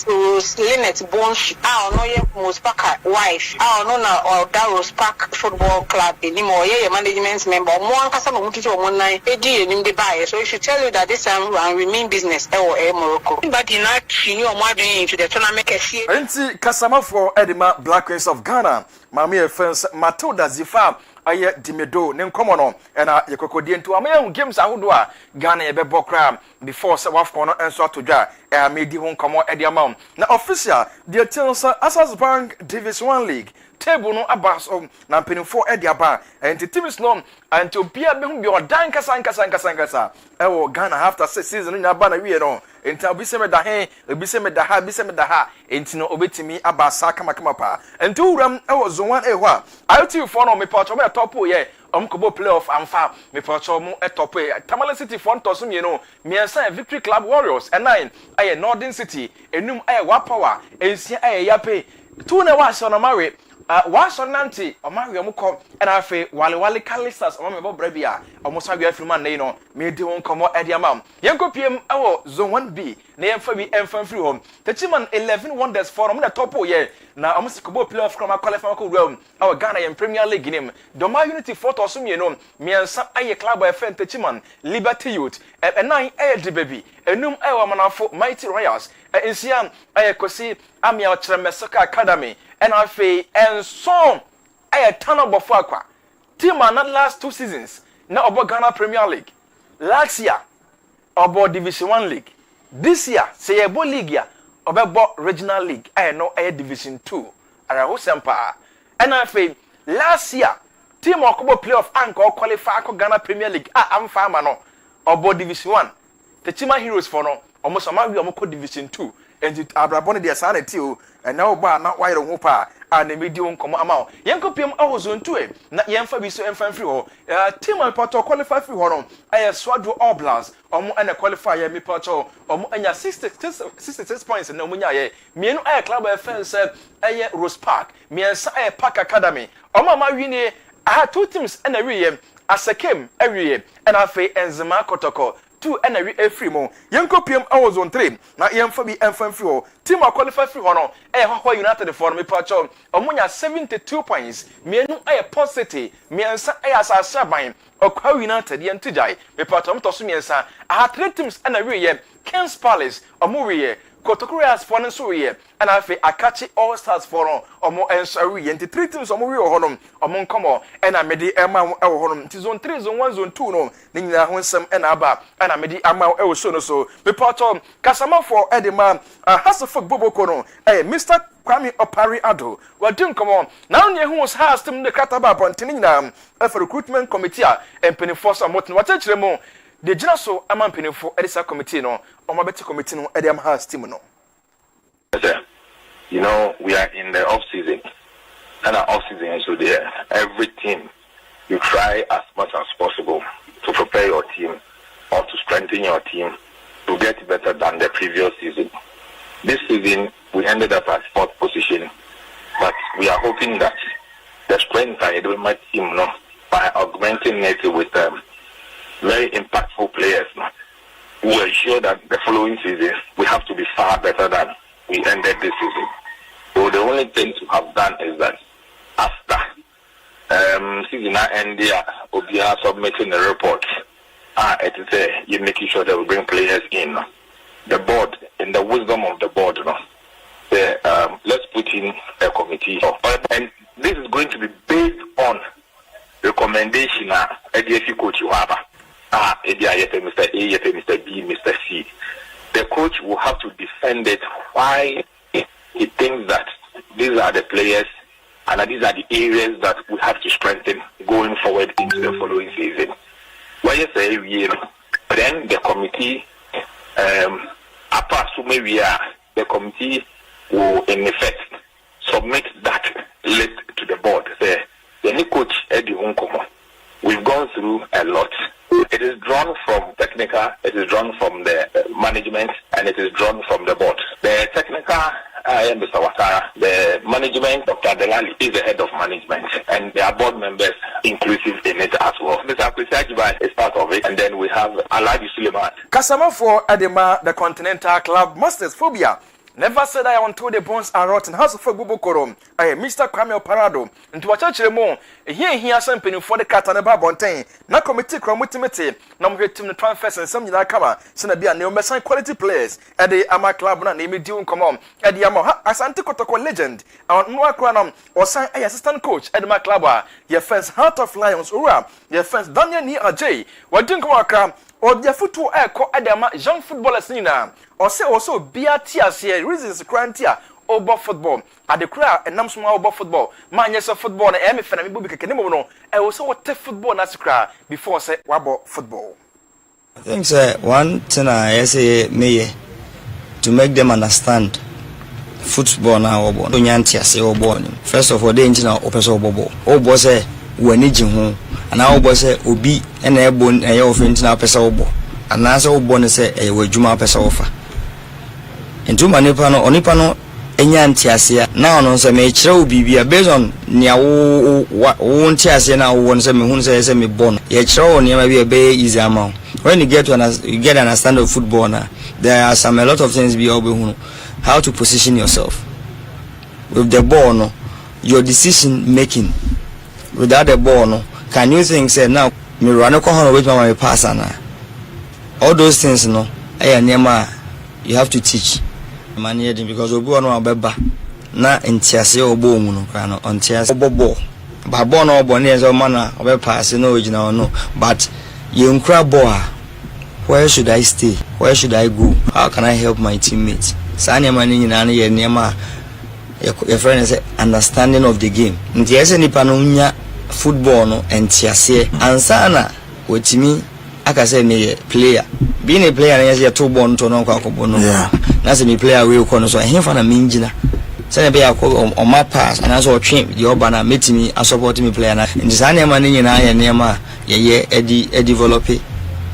Rose Lynette Bones, our no Muspaka wife, our no or Darrows Park Football Club anymore, management member, more Ankasa Mukito one night, a deal in the buyer. So if you tell you that this time we mean business, Morocco. But in that, you know, more into the tournament. Enti Kasama for Edema Black Queens of Ghana, Mammy friends Matoda Zifa. Aye Dimido Nenkomono and Yakokodi into a games I would do Ghana Bebo Cram before Wafcono and so to Jar made the home come at the amount. Now official the Chelsea Assas Bank Division 1 League table no abas on Nampin 4 at the bar and the team is known and to be a big danka sanka Ghana after 6 season in Abana we know until Bisseme Dahe, Bisseme Daha, and no obetimi abasa kamakama and 2 ram was one ewa. I'll tell you for no me part of my top ye. Kobo playoff amfa me pacho mu etop Tamale City front tosum ye no me ansa Victory Club Warriors and 9 aye Northern City enum aye Wapower ensia aye Yape 2 na wa so na mare Once on Nanti, or Mario Muko, and I feel Wally Calistas, or Mamma Brabia, or Mosavia Freeman, Nano, made the one come out at the amount. Yanko PM, our Zone 1B, name for me and from free home. The Chiman 11 wonders for the top of year. Now, I must go playoff from a qualified realm, our Ghana and Premier League in him. Doma Unity photo, so you know, me and some aye club by friend Techiman, Liberty Youth, and 9 air the baby, a noom air manafo, Mighty Royals, in Siam, aye Kosi, Amia Tremesoka Academy. And I feel and so I turn up before team are not last 2 seasons. Now about Ghana Premier League. Last year about Division 1 League. This year say about League about Regional League. I know a Division 2. And I hope and I feel last year team or couple playoff and qualify for Ghana Premier League. I'm fine no about Division 1. The Chima Heroes for no almost a man Division 2. And it abrabone the sanity and now bar not wide on whooper and the medium come amount. Yanko PM I was on to it. Not Yanfa be so and free or team and part qualify for honor. I have Swadro Oblast or more and a qualifier me pato or more and 66 points in no munya. Me no air club offense a Rose Park, me and Sa Park Academy. Or my winnie I had 2 teams and a year as I came every year and I fay and Zema Kotoko. 2 and a free mo. Yanko PM I was on 3. Now Yanfa be and free. Team are qualified free honor. How United for me patcho. Omunya 72 points. Me no a positive. Me and sa as a sabine. Or How United yen tijai. Me patcho to me I had 3 teams and a year. Kens Palace or Muriye. Kotokuria's for so year. And I feel Akachi All Stars for or more and sorry. And 3 teams or Muri or honum or Moncomo. And I made the Emma or honum. Zone 3, Zone 1, Zone 2 no. Nina Winsome and Abba. And I made the Amma El Sono so. Me patcho Kasama for Edema. Has a foot Bobo Kono. Mr. Kwame Opari Ado. Well, don't come on. Now, you was has them the Kataba on Tinina for recruitment committee and penny force and what watch them more. The general so I'm penny for Edisa committee no or my better committee no Ediam has Timono. You know, we are in the off season, and our off season is so there. Everything you try as much as possible to prepare your team or to strengthen your team to get better than the previous season. This season, we ended up at 4th position, but we are hoping that the strength of my team, no, by augmenting it with very impactful players, no, we will ensure that the following season we have to be far better than we ended this season. So the only thing to have done is that after season end, we are submitting a report. It is you're making sure that we bring players in. The board, in the wisdom of the board, no, let's put in a committee, and this is going to be based on recommendation. ADF coach you have, Mr. A, Mr. B, Mr. C. The coach will have to defend it. Why he thinks that these are the players and that these are the areas that we have to strengthen going forward into the following season. Why you say then the committee. Apart from maybe the committee will in effect submit that list to the board. The new coach Eddie Unkomo. We've gone through a lot. It is drawn from technical, it is drawn from the management, and it is drawn from the board. The technical, Mr. Watara, the management, Dr. Delali is the head of management, and there are board members inclusive in it as well. Mr. Akwisajiba is part of it, and then we have Aladi Suleiman. Kasama for Adema, the Continental Club Masters Phobia. Never said I want to the bones are rotten. House of Bubu Korom. I am Mr. Kwame Parado. And to a church more. Here something for the cat and a babontain. Na committee cromutimity. Nam team the transfers and some Yakama. Senabia no Messan quality players. At the Ama Club and name Dune come on. At the Ama Asante Kotoko legend. Our Noah Kranam or sign a assistant coach at the Maclaba. Your first Heart of Lions Ura. Your first Daniel Ni Ajay. What didn't come out or their football air call Adama young footballers Nina. Or say also BRTS here reasons grantia over football. At the crowd and nam small over football. Man yes of football and Emmy Fenemy Bubika. I also what football as crowd before say about football. I think one thing I say me to make them understand football now or born. First of all, they engine or person bobo. Oh boy say we need you and our boy say obi and a bone and your friends now person obo. And as old bonus say a way juma person offer. And to manipano onipano enya ntiasia na ono nso me kire obibia based on nia wo ntiasia na wo nso me hu nso me bon ye kire wo nia ma be easy amount when you get an understand of football now there are a lot of things be able how to position yourself with the ball no your decision making without the ball no can you think say now me run ko hono with my pass na all those things no you have to teach man here because obi ono abeba na ntiase obo mu no kan on tiase obobo ba ball no obo ne so mana obe pass no original no but you nkra ball where should I stay where should I go how can I help my teammates sanya man nyina na ye niam your friend is understanding of the game ntiase ni pa no nya football no ntiase ansana wotimi aka say me player being a player na ye to ball no no kwa kobo no na say me player we ko no so he fa na minjina say be akọ on my pass and so twen the oba na metimi support me player na ndisane ma nyina ye nema ye develop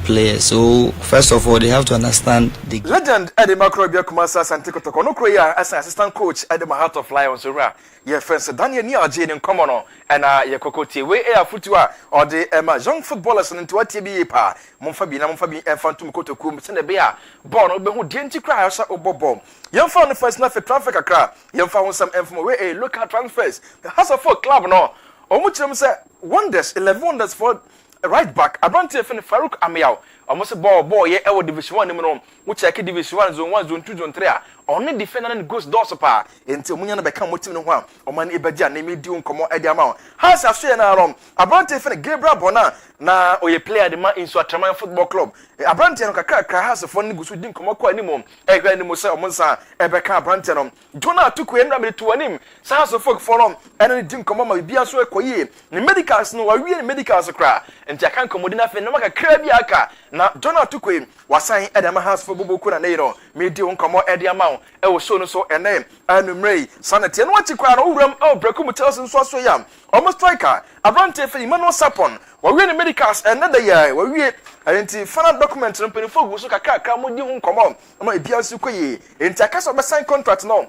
players. So first of all they have to understand the legend Eddie Macrobia Kumasa Santiko no Korea as an assistant coach at the Heart of Lions ora ye first Daniel Nia Jane in common and ye kokoti we air footwear or the young footballers into what be pa Monfabi and Phantom Kotokum send a bear born obe who didn't cry or bobo young found the first enough traffic a crowd young found some from way a local transfers the house of folk club no or much them say wonders 11 wonders for right back Abrante Fen Farouk Amiao almost a ball ye ever division 1 no which I division 1 zone 1 zone 2 zone 3 only defender and goes doors pa until munya become motive no one o man ebadia na me di nkomo e dia ma has afse na rom Abrante Fen Gabriel Bona na oye player de man in so Atraman Football Club Abrante no kakra has for ni gusu di nkomo kwa animum e hwa ni mo se o monsa e beka Abrante no Jonah Tuku enra me to anim sa so folk forum ene di nkomo ma bia so ekoye ni medicals no wa wie ni medicals kra enti aka nkomo di na fe no maka kra bi aka na Jonah Tuku wasan edema has for bobo na neiro me di nkomo e dia ma e wo so no so ene anumrei sanete no wachi kwa no wuram e breku mu Chelsea so so yam almost striker Abrante Fen Emmanuel Sapon wa wie ni medicals ene da ya wa wie enti final document no penifo go so kakra mo di nkomo ama ebia so koye enti aka so be sign contract no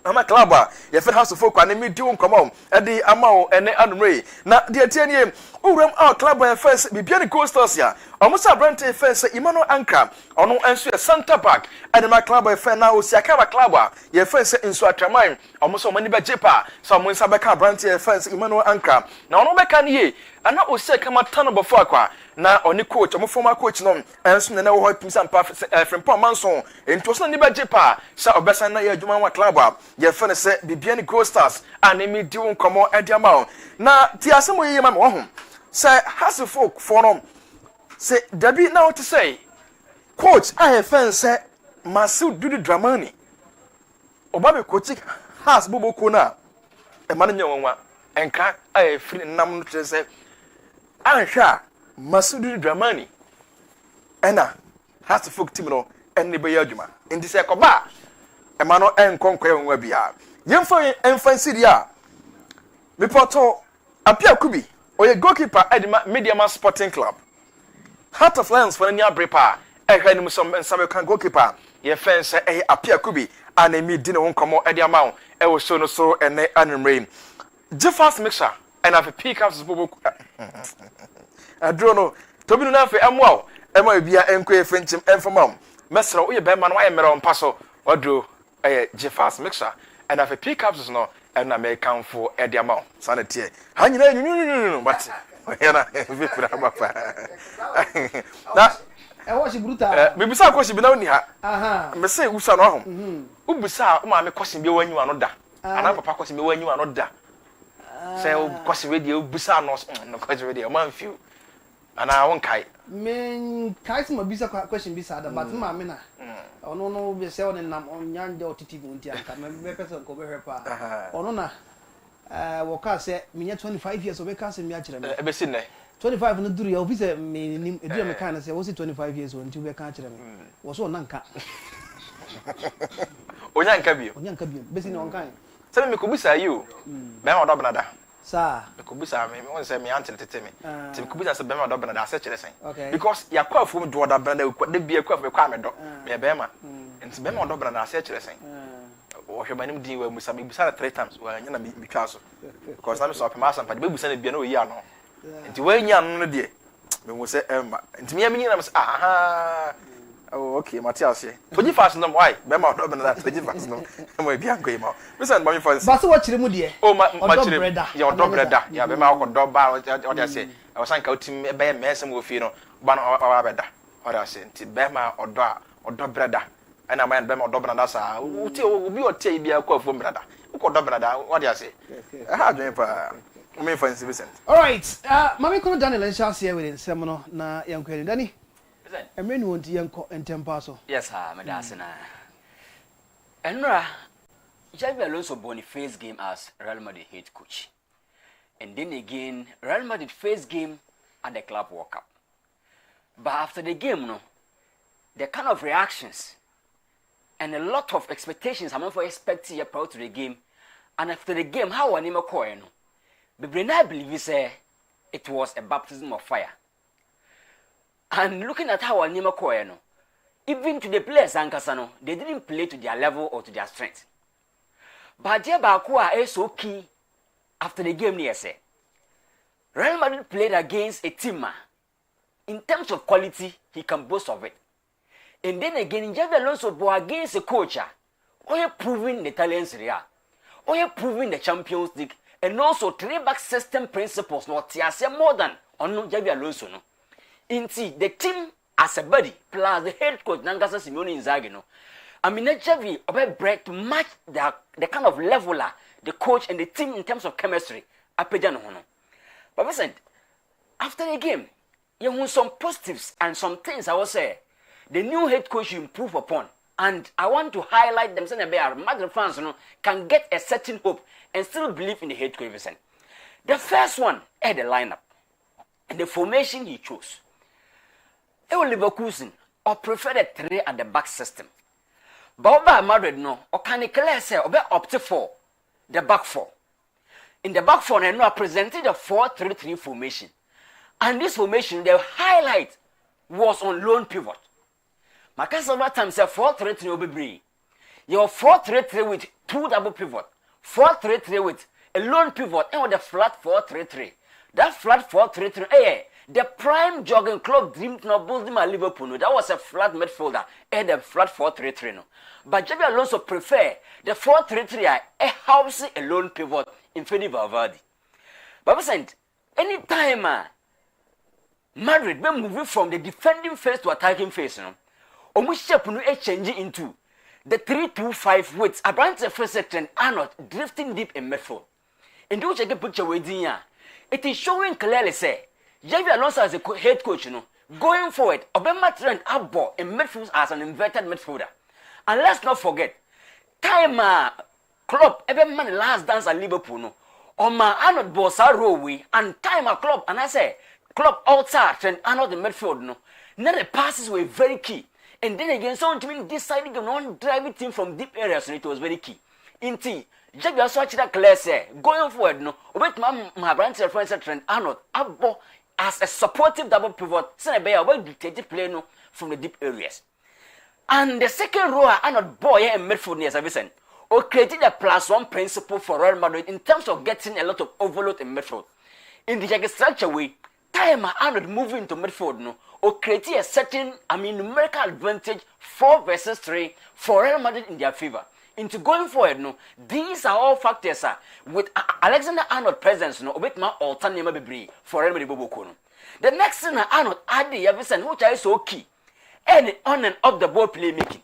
ama club ya fe house folk na me di nkomo e di ama ene anumrei na de tie nie wuram club ya first bibia ni coasters ya almost Abrante Fen Emmanuel Anka ono enso ya center back and my club ya Fen na Osiakaba club ya Fen enso Atraman almost o mani bejepa so mo nsa beka Abrante Fen Emmanuel Anka na ono beka nie ana Osiakama tano before akwa na oni coach o former coach no enso na wo hope some Frimpong Manson ento so ni bejepa sa obesa na ya adwuma wa club ya Fen se bibia ni coasters and me di nkomo ediama na ti asemo yeye ma wo ho say has folk forum say Debbie now to say coach I have fan say Masu Dudu Dramani Obabe coach has Bobo Kona e man nyanwa enka I free nam to say ansha Masu Dudu Dramani ena has folk team no enne be yadwuma enti say koba e man no enkonkwa enwa bia yemfa enfansiria me poto apia kubi oye goalkeeper Edema Mediama Sporting Club Heart of Lions for any brepa e hwa ni some kan goalkeeper ye fence e apia kubi ana mi di ne won komo e dia ma e wo so no so ene anumrain Jeffers mixer and have a pick up bobo adro no to bi no na fe amwa e ma bia enko e fenchim enfama mesra wo ye be ma no aye mere on paso odro e Jeffers mixer and have a pick ups no and American for e dia ma sanete ha nyina nyunyunyun but yana vi fura bafa na e wo shi bruta me bisa ko shi bi na oni ha aha me say usa no ho u bisa o ma me kosi bi wanyu ano da ana papa kosi bi wanyu ano da say o kosi we dia u bisa no no kosi we dia man few ana won kai men kai ma bisa question bisa da but ma me na ono no be say on nam on nyande otiti nti aka me person ko be hepa ono na wo ka say me 25 years obe ka say me akire me e be sin 25 no duru ya obi say me nim edu me ka na say wo say 25 years on ti be ka akire me wo so nanka onyanka bio be sin on kan say me ko bisa yi o me ma do benada sa me ko bisa me won say me antene tete me ti me ko bisa say be ma do benada ase kire sen because ya kwa afu do da benada ko de bia kwa afu kwa me do me be ma nti be ma do benada ase kire sen ohwebanim din wa musa me busa 3 times wa nya na me twa so because na me so pema asam pa be busa na bia na oyi ano nti wa nya no de me wo se emma nti me nya na me aha oh okay Matthias here toji fast no why be ma do be na toji fast no mo bia go ma Vincent ma me fast ba so wa chire mu de oh ma chire ya odo breda ya be ma ko do ba o de say e wasan ka utim be mesem wo fi no ba no wa beda o de say nti be ma odo breda ana ma be ma odo breda sa uti obi otie bia ko afo breda ko do breda o de say ha dwen pa me fast Vincent all right mami ko Daniel Nshase we den sem no na yankwani Dani Emre no wonti yanko entempa so yes ha me da se na enra Xabi Alonso Boniface game as Real Madrid head coach. And then again, Real Madrid first game at the Club World Cup. But after the game, no, the kind of reactions and a lot of expectations I'm for expecting prior to the game. And after the game, how I name a coin, but I believe it was a baptism of fire. And looking at how I name a coin, even to the players, Ankasano, they didn't play to their level or to their strength. But dear Bakua is so key after the game near say. Real Madrid played against a team. In terms of quality, he can boast of it. And then again, Xabi Alonso go against a coach. Or you proving the talents real. Or you proving the Champions League. And also 3-back system principles. Not more than on Xabi Alonso. No. Indeed, the team as a body plus the head coach Nangasa Simeone Inzaghi. No. I mean, Xavi break to match the kind of leveler the coach and the team in terms of chemistry. But listen, after the game, you have some positives and some things I will say. The new head coach you improve upon, and I want to highlight them. Saying that Madrid fans, can get a certain hope and still believe in the head coach. Listen, the first one had the lineup and the formation he chose. It will Leverkusen or prefer the 3 at the back system. But Madrid no, or can you clear say or opt for the back 4. In the back 4, I presented the 4-3-3 formation. And this formation, the highlight was on lone pivot. My several times said 4-3-3 will be brave. Your 4-3-3 with 2 double pivot, 4-3-3 with a lone pivot, and with a flat 4-3-3. That flat 4-3-3, the prime jogging club dreamed not building my Liverpool. No, that was a flat midfielder and a flat 4-3-3. No. But Xabi Alonso prefer the 4-3-3 a house a lone pivot in Fede Valverde. But listen, anytime Madrid be moving from the defending phase to attacking phase, no, almost changing into the 3-2-5 with a branch of first and Arnold drifting deep in midfield. And do check a picture with it is showing clearly say Xabi Alonso as a head coach, going forward, Obama trend up ball in midfield as an inverted midfielder. And let's not forget, time club every man last dance at Liverpool, no, or my Arnold Bossa Rowe, and time a club, and I say club outside trend Arnold the midfield, no, none of the passes were very key. And then again, so to mean deciding on driving team from deep areas, so it was very key. Indeed, Xabi also actually clear say going forward, no, with my branch reference trend Arnold up ball as a supportive double pivot, send a bear well dictated play no from the deep areas. And the second row Arnold boy and midfield near Savison, or created a +1 principle for Real Madrid in terms of getting a lot of overload in midfield. In the structure way, time Arnold moving into midfield no, or creating a certain numerical advantage 4 versus 3 for Real Madrid in their favor. Into going forward, no, these are all factors with Alexander Arnold presence, no, with my alternative for Real Madrid Bobo. The next thing Arnold added, Yavison, which is so key, and on and off the ball playmaking.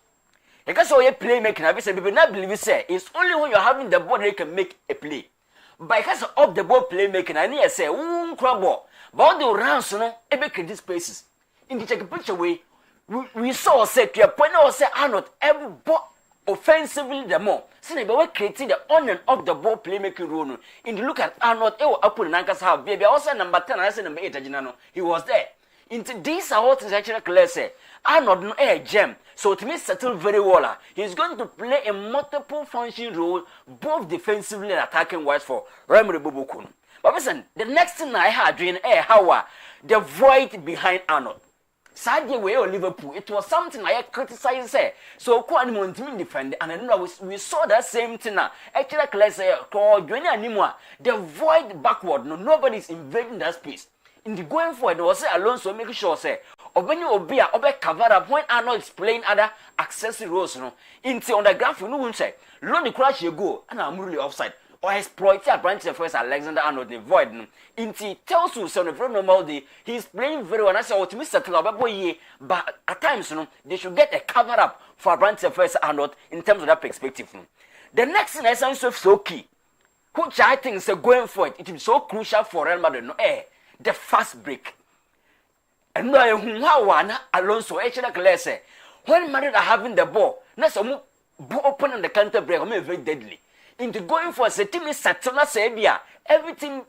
Because all your playmaking, Yavison, people not believe say it's only when you're having the ball that you can make a play. But because of the ball playmaking, I need to say, crab ball, but all the rounds, no, every creative spaces. In the check picture way, we saw say to a point, or say Arnold every ball. Offensively, the more. Since we creating the on and off the ball playmaking role. In the look at Arnold, Apple Nankas have baby. Also number 10, I said number 8, he was there. Into these are what is actually clear. Say Arnold no a gem. So to me settle very well. He's going to play a multiple function role, both defensively and attacking wise for Real Madrid Bobo. But listen, the next thing I had during how the void behind Arnold. Sadly, we or Liverpool, it was something I criticized. Say so, quite mountain defend, and then we saw that same thing now. Actually, let's say, called Johnny Anima, the void backward. No, nobody's invading that space. In the going forward, was say Alonso making sure say, or when you obey, cover up when Arnold is playing other accessory roles. No, into on the graph, you know, say, load the crash you go, and I'm really offside. Or exploit a branch of first Alexander Arnold the void. Inti tells you so very normal day. He's playing very well. I say, to Mr. Boy, but at times, you know, they should get a cover up for a branch of first Arnold in terms of that perspective. The next thing I say is so key, which I think is going for it. It is so crucial for Real Madrid. No, the fast break. And no, one Alonso actually say when Madrid are having the ball, that's a move open on the counter break. Very deadly. Into going for a team is settled, everything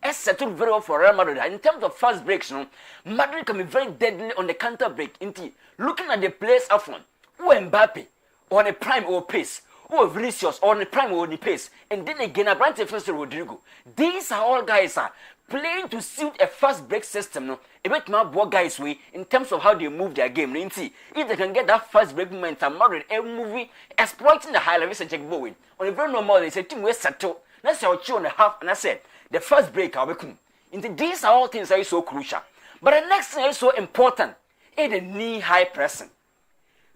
is settled very well for Real Madrid. In terms of fast breaks, you know, Madrid can be very deadly on the counter break. Into looking at the players up front, who Mbappe on a prime or pace, who Vinicius on a prime or the pace, and then again a branch of first Rodrigo. These are all guys are playing to suit a fast break system. No, a bit more boy guys way in terms of how they move their game. If they can get that fast break momentum, Madrid a movie exploiting the high levels and check Bowen. On a very normal, they say team will settle. That's our two and a half, and I said the first break I'll be come. Into these are all things that are so crucial. But the next thing is so important is the knee high pressing.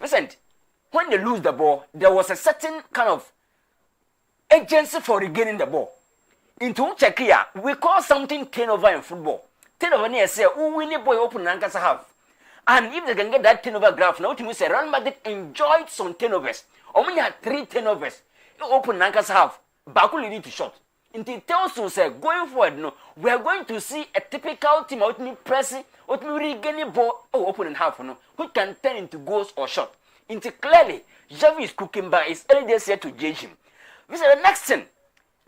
Listen, when they lose the ball, there was a certain kind of agency for regaining the ball. Into check here, we call something turnover in football. Turnover near say, who win a boy open and have. And if they can get that turnover graph, now to say Real Madrid enjoyed some turnovers. Only had 3 turnovers. Open and have. Baku leading to shot. It tells you say going forward, no, we are going to see a typical team out me pressing, out me regaining ball, open and half, no, which can turn into goals or shot. Into clearly, Javi is cooking by his early days here to judge him. This is the next thing.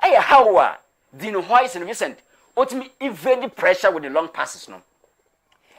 Hey, how Dino White and Vincent, what me evade pressure with the long passes, no.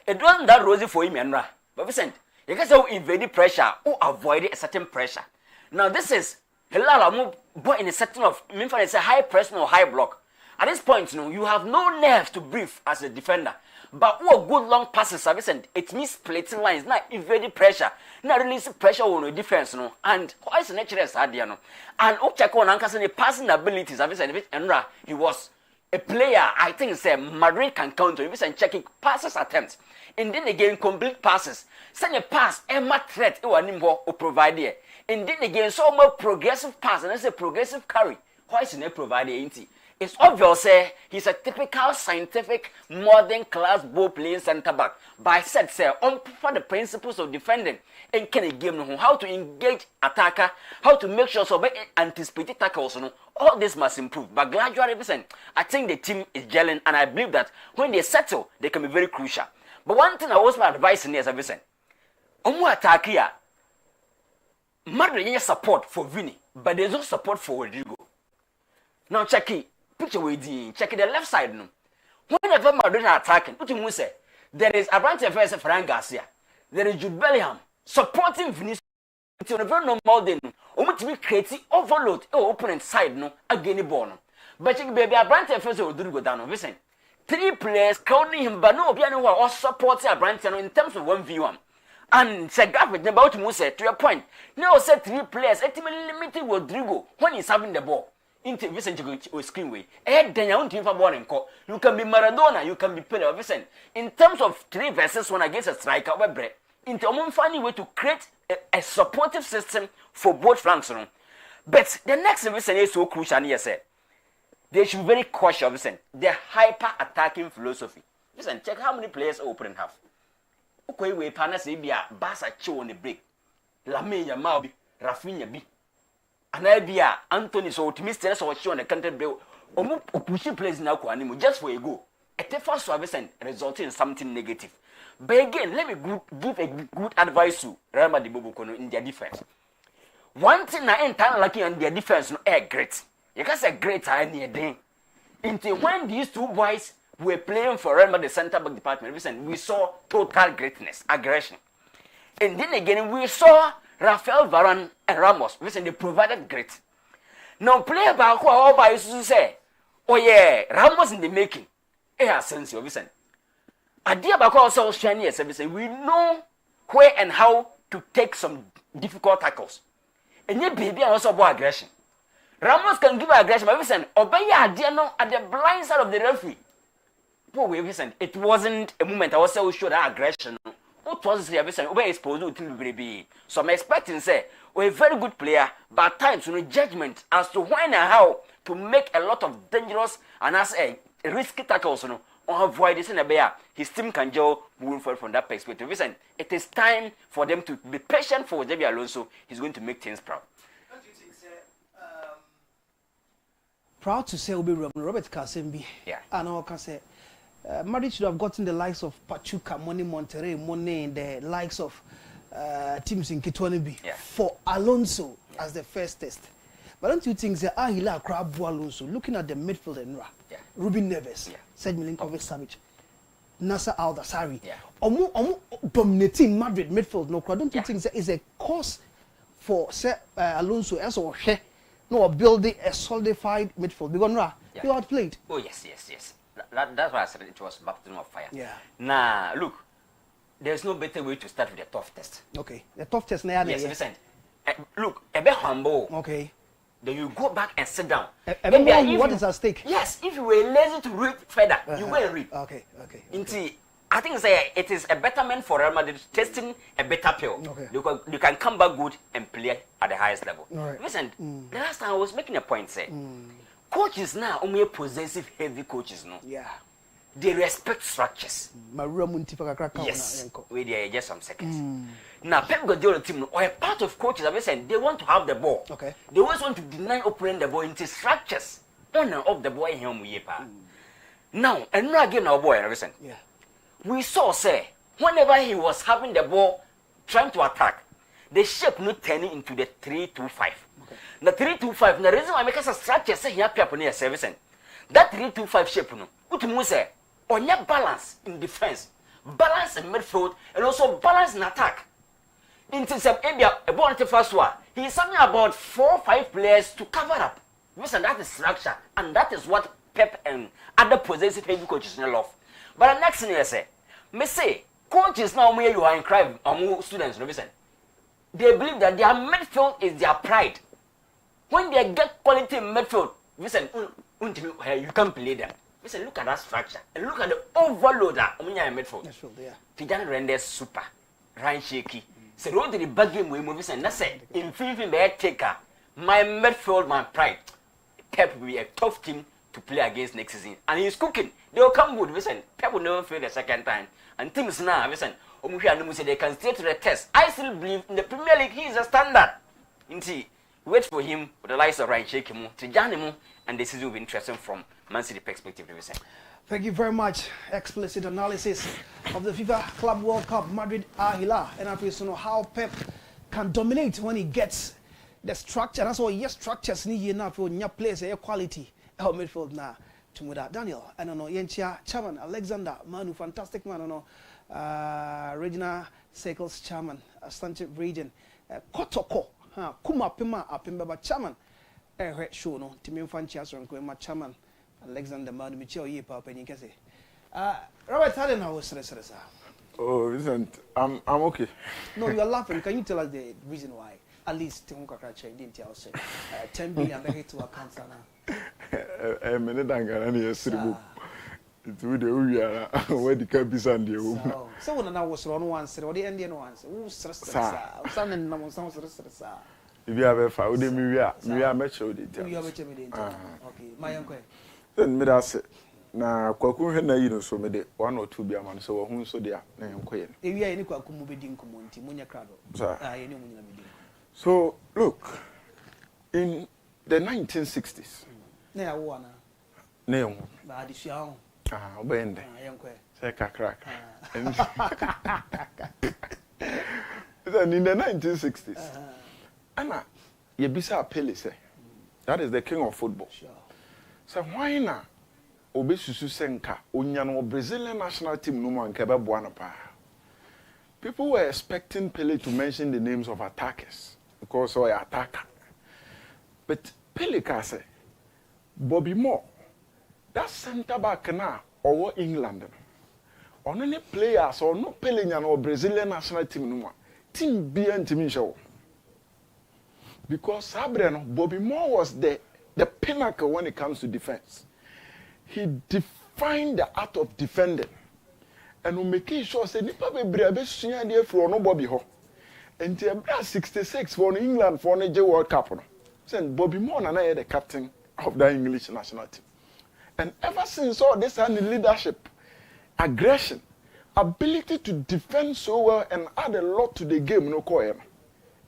It wasn't that rosy for him, and but Vincent, you can say invade pressure or avoid a certain pressure. Now this is Helala boy in a certain of it's a high press or high block. At this point, you know, you have no nerve to breathe as a defender. But who good long passes, Vincent, it means splitting lines, not evading pressure, not releasing pressure on the defense, no. And why is the natural idea, no? And Ochako and Anka's passing abilities, Vincent, and he was a player, I think, say Madrid can counter, Vincent checking passes attempts. And then again, complete passes. Send a pass, Emma threat, or provide here. And then again, so more progressive pass, and that's a progressive carry. Why is he providing? It's obvious, he's a typical scientific, modern class ball playing centre back. But I said, on for the principles of defending and can a game know how to engage attacker, how to make sure so anticipate tackles. All this must improve. But gradually, listen, I think the team is gelling, and I believe that when they settle, they can be very crucial. But one thing I was my advice in here is, listen, attack here. Madrid has support for Vini, but there's no support for Rodrigo. Now check it. Picture with check the left side. No. Whenever Madrid are attacking, what you say? There is a branch of Fran Garcia. There is Jude Bellingham supporting Vinicius. It's a very normal day. To creating overload opponent side no again the ball. But you baby a branch of Rodrigo down. Listen, 3 players crowding him, but no one or supporting a branch in terms of 1v1. And Segaf with about Musa to your point. Now said 3 players, ultimately limited Rodrigo when he's having the ball. Into Vincent or Screenway. Then you want to ball and call. You can be Maradona, you can be Pele. Vincent. In terms of 3 versus 1 against a striker, into a finding way to create a supportive system for both flanks. But the next Vincent is so crucial here, said. They should be very cautious, Vincent. The hyper attacking philosophy. Listen, check how many players open half. Okay, we panas Abia, Basa Cho on the break. Lame Yamabi, Rafinha B. And Abia, Anthony, so optimistic or show on the country bill. Or pushing plays now, just for a go. A first service and resulting in something negative. But again, let me give a good advice to Real Madrid in their defense. One thing I ain't lucky on their defense, no, great. You can say great, I need them. Until when these 2 boys were playing for Real Madrid center back department, listen, we saw total greatness, aggression. And then again, we saw Rafael Varane and Ramos. Listen, they provided great. Now, player back who all by used to say, oh yeah, Ramos in the making. Hey, sense, listen. idea about also Australian service. We know where and how to take some difficult tackles. And yet, baby, also about aggression. Ramos can give aggression, but listen, obey idea no at the blind side of the referee. Poor way, listen, it wasn't a moment I was so sure that aggression. What was the listen, obey exposed to baby. So I'm expecting say, we're a very good player, but at times you know judgment as to when and how to make a lot of dangerous and as a risky tackles, you know, or avoid this in a bear. His team can go move forward from that perspective. Listen, it is time for them to be patient for Xabi Alonso. He's going to make things proud. Proud to say Robert Kasembi. Yeah. And I can say Madrid should have gotten the likes of Pachuca, Monterrey, the likes of teams in Kitwanibi for Alonso as the first test. But don't you think that Ahila Krabu Alonso, looking at the midfield and Ruben Neves, Serge Milinkovic-Savic, Nasser Al-Dassari, dominating Madrid midfield, no, don't you think that is a cause for Alonso as or no building a solidified midfield? Because you outplayed. Oh yes. That's why I said it was baptism of fire. Yeah. Now look, there's no better way to start with a tough test. Okay. The tough test now. Yes, listen. Look, a bit humble. Okay. Then you go back and sit down. What is at stake? Yes, if you were lazy to read further, you go and read. Okay. I think it is a betterment for Real Madrid testing a better pill. Okay. You can come back good and play at the highest level. Right. Listen, the last time I was making a point, say, coaches now, only possessive heavy coaches, no? Yeah. They respect structures. Yes. Wait there just some seconds. Now, Pep Guardiola team or a part of coaches, I'm saying they want to have the ball. Okay. They always want to deny operating the ball into structures. On and off the ball in here, now, and now again, our boy, listen. Yeah. We saw, say, whenever he was having the ball, trying to attack, the shape not turning into the 3-2-5. Okay. The 3-2-5, the reason why I make us a structure, say, here, people near service, that 3-2-5 shape, no, what you say, on your balance in defense, balance in midfield, and also balance in attack. Into some area, a ball the first one, he is something about 4 or 5 players to cover up. Listen, that is structure, and that is what Pep and other possessive heavy coaches love. But the next thing I say, coaches now where you are in crime among students, listen, they believe that their midfield is their pride. When they get quality midfield, listen, you can't play them. Listen, look at that structure and look at the overloader on your midfield. Fijan renders super, Ryan shaky. So road to the bad game we move. Listen, that's it. In 15 taker, my midfield, my pride. Pep will be a tough team to play against next season, and he's cooking. They will come good. Listen, Pep will never fail the second time. And teams now, listen, they can stay to the test. I still believe in the Premier League. He is a standard. Indeed, wait for him with the likes of Ryan Shakimu, Tijanimu, and this season will be interesting from Man City perspective. Listen. Thank you very much. Explicit analysis of the FIFA Club World Cup Madrid Ahila, and I feel know how Pep can dominate when he gets the structure. That's why yes, structures need you now for your players, your quality. Our midfield now. Tumuda Daniel, I don't know, Yenchia Chairman, Alexander, Manu, fantastic man, I know, Regional Circles Chairman, Stanchip Region, Kotoko, Kuma Pima, Apimba Chairman, show no, Timmy Fanchias, my Chairman, Alexander Manu, Michel Yepa, Penikase. Robert Haden, I was stressed. Oh, Vincent, I'm okay. No, you are laughing. Can you tell us the reason why? At least, didn't tell us 10 billion to account now. A minute and a siribu. It's with the Uya, where the cabis and you. So, when I was on one, said, or the Indian ones, who stressed, son and no sounds stressed. If you have a found me, we are met show details. You have a champion. Okay, my uncle. Then, me that's it. Now, Kwaku had no so made 1 or 2 beer man, so whom so dear, name queen. If you are any Kwaku moving community, Munya Crado. So, look, in the 1960s, Name. Bend. Say crack. Then in the 1960s, Anna, Yebisa Pele say, that is the king of football. So why not? Obesusu Senka, Unyano Brazilian national team no man keba buanapa. People were expecting Pele to mention the names of attackers because he attacker. But Pele can say, Bobby Moore, that centre back now over England. on any players or no playing or Brazilian national team no team be ntimi show. Because Sabreno Bobby Moore was the pinnacle when it comes to defense. He defined the art of defending. And we making sure say nipa bebre abesua dey for no Bobby ho. And the 66 for England for the World Cup no. Said Bobby Moore na the captain of the English national team. And ever since all this and leadership, aggression, ability to defend so well and add a lot to the game no ko e.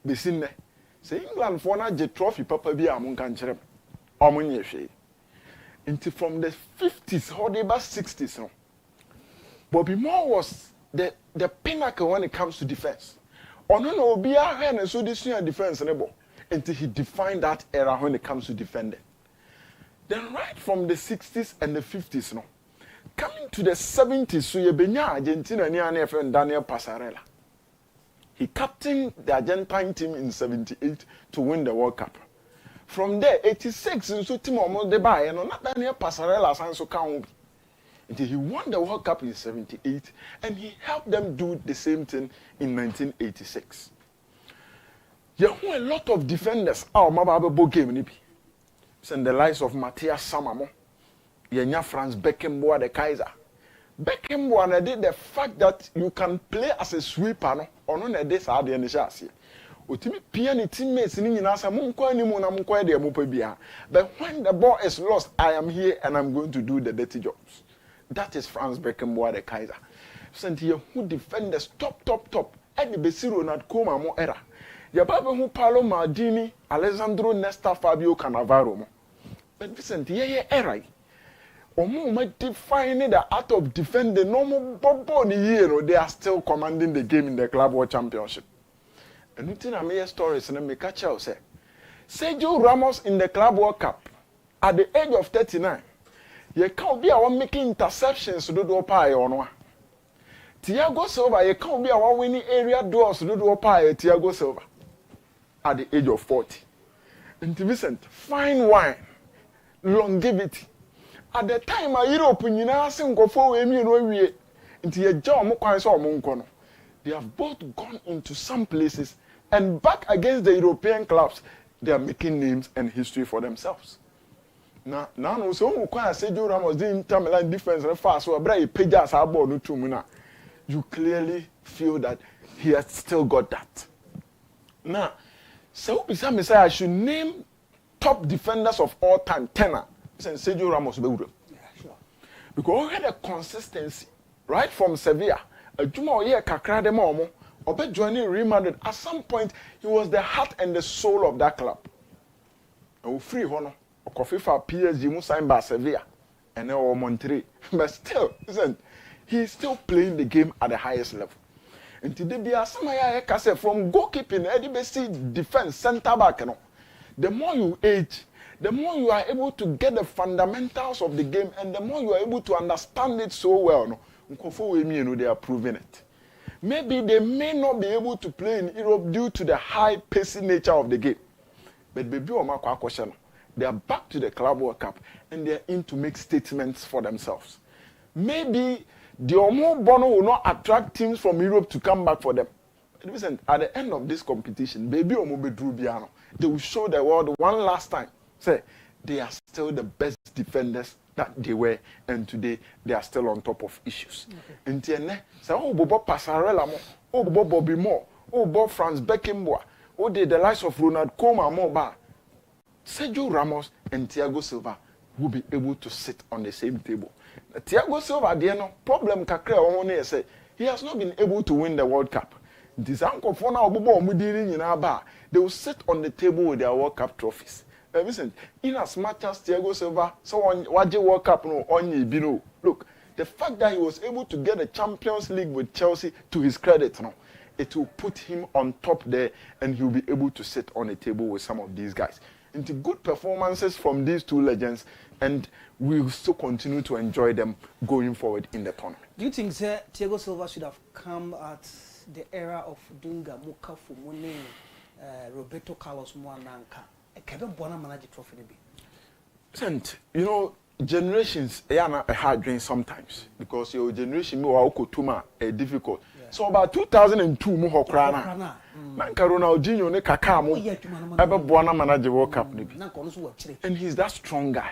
Be seen there. Say England for na je trophy papa bi amun kan kire. Omunye hwe. Until from the 50s or the 60s no. Bobby Moore was the pinnacle when it comes to defense. Ono no obi ahwe na so this defense nebo. Until he defined that era when it comes to defending. Then right from the 60s and the 50s no. Coming to the 70s so ye benya Argentina ni ane friend Daniel Passarella. He captained the Argentine team in 78 to win the World Cup. From there, 86, so team almost the buy, and not Daniel Passarella so count. Until he won the World Cup in 78, and he helped them do the same thing in 1986. You have a lot of defenders. Oh, my Bible game, nipi. Send the likes of Matthias Samamo, Yenya Franz Beckenbauer, the Kaiser. Beckenbauer did the fact that you can play as a sweeper, no, or no, this are the initial. Utimi piani teammates ni nyina sa munko animu na munko de mo pa bia. But when the ball is lost, I am here and I'm going to do the dirty jobs. That is Franz Beckenbauer the Kaiser. Sent here who defenders top. And the Bessi Ronald Koeman mo era. Ya baba who Paolo Maldini, Alessandro Nesta, Fabio Cannavaro mo. But Vincent here era. Omo might define the art of defending normal bobo ni year, they are still commanding the game in the Club World Championship. And nothing I may stories and make catch out say Sergio Ramos in the Club World Cup at the age of 39. You can't be our making interceptions to do pie or no. Thiago Silva, you can't be our winning area doors to do pie Thiago Silva at the age of 40. And Vincent, fine wine, longevity. At the time I Europe in United go for me no into your job mo kwan so mo nko no. They have both gone into some places and back against the European clubs, they are making names and history for themselves. Now no so who kwa Sergio Ramos the Inter Milan defense fast so bra e pages our ball no to na. You clearly feel that he has still got that. Now, so me say I should name top defenders of all time, tenor, since Sergio Ramos be yeah, sure. Because he had a consistency right from Sevilla. Juma oye kakra de momo obe joining Real Madrid. At some point he was the heart and the soul of that club. And free hono okofi for PSG mu sign by Sevilla and then Monterrey. But still, listen, he's still playing the game at the highest level. And today be asamaya ekase from goalkeeping edibesi defense center back no. The more you age, the more you are able to get the fundamentals of the game and the more you are able to understand it so well no. They are proving it. Maybe they may not be able to play in Europe due to the high pacing nature of the game. But baby, they are back to the Club World Cup and they are in to make statements for themselves. Maybe the Omo Bono will not attract teams from Europe to come back for them. Listen, at the end of this competition, baby Omo Bedrubiano, they will show the world one last time. Say they are still the best defenders that they were, and today they are still on top of issues. Entienne, so Bobo Passarella mo, Bobo Bobby Moore, Bobo Franz Beckenbauer, the likes of Ronald Koeman mo ba. Sergio Ramos and Thiago Silva will be able to sit on the same table. Thiago Silva, the no problem kakra on say he has not been able to win the World Cup. This uncle for now Bobo Mudiri in Aba, they will sit on the table with their World Cup trophies. Listen, in as much as Thiago Silva, so on Waji World Cup no on Bino. Look, the fact that he was able to get a Champions League with Chelsea to his credit no, it will put him on top there and he'll be able to sit on a table with some of these guys. Into good performances from these two legends, and we'll still continue to enjoy them going forward in the tournament. Do you think Thiago Silva should have come at the era of Dunga, Muka Fumune, Roberto Carlos Moananka? Kevin Bona manage trophy be. Listen, you know, generations a hard drain sometimes because your generation me wa okotuma difficult. So about 2002 mu hokra na. Nanka Ronaldinho ne Kaká mo ebe boana manager World Cup ni bi. And he's that strong guy.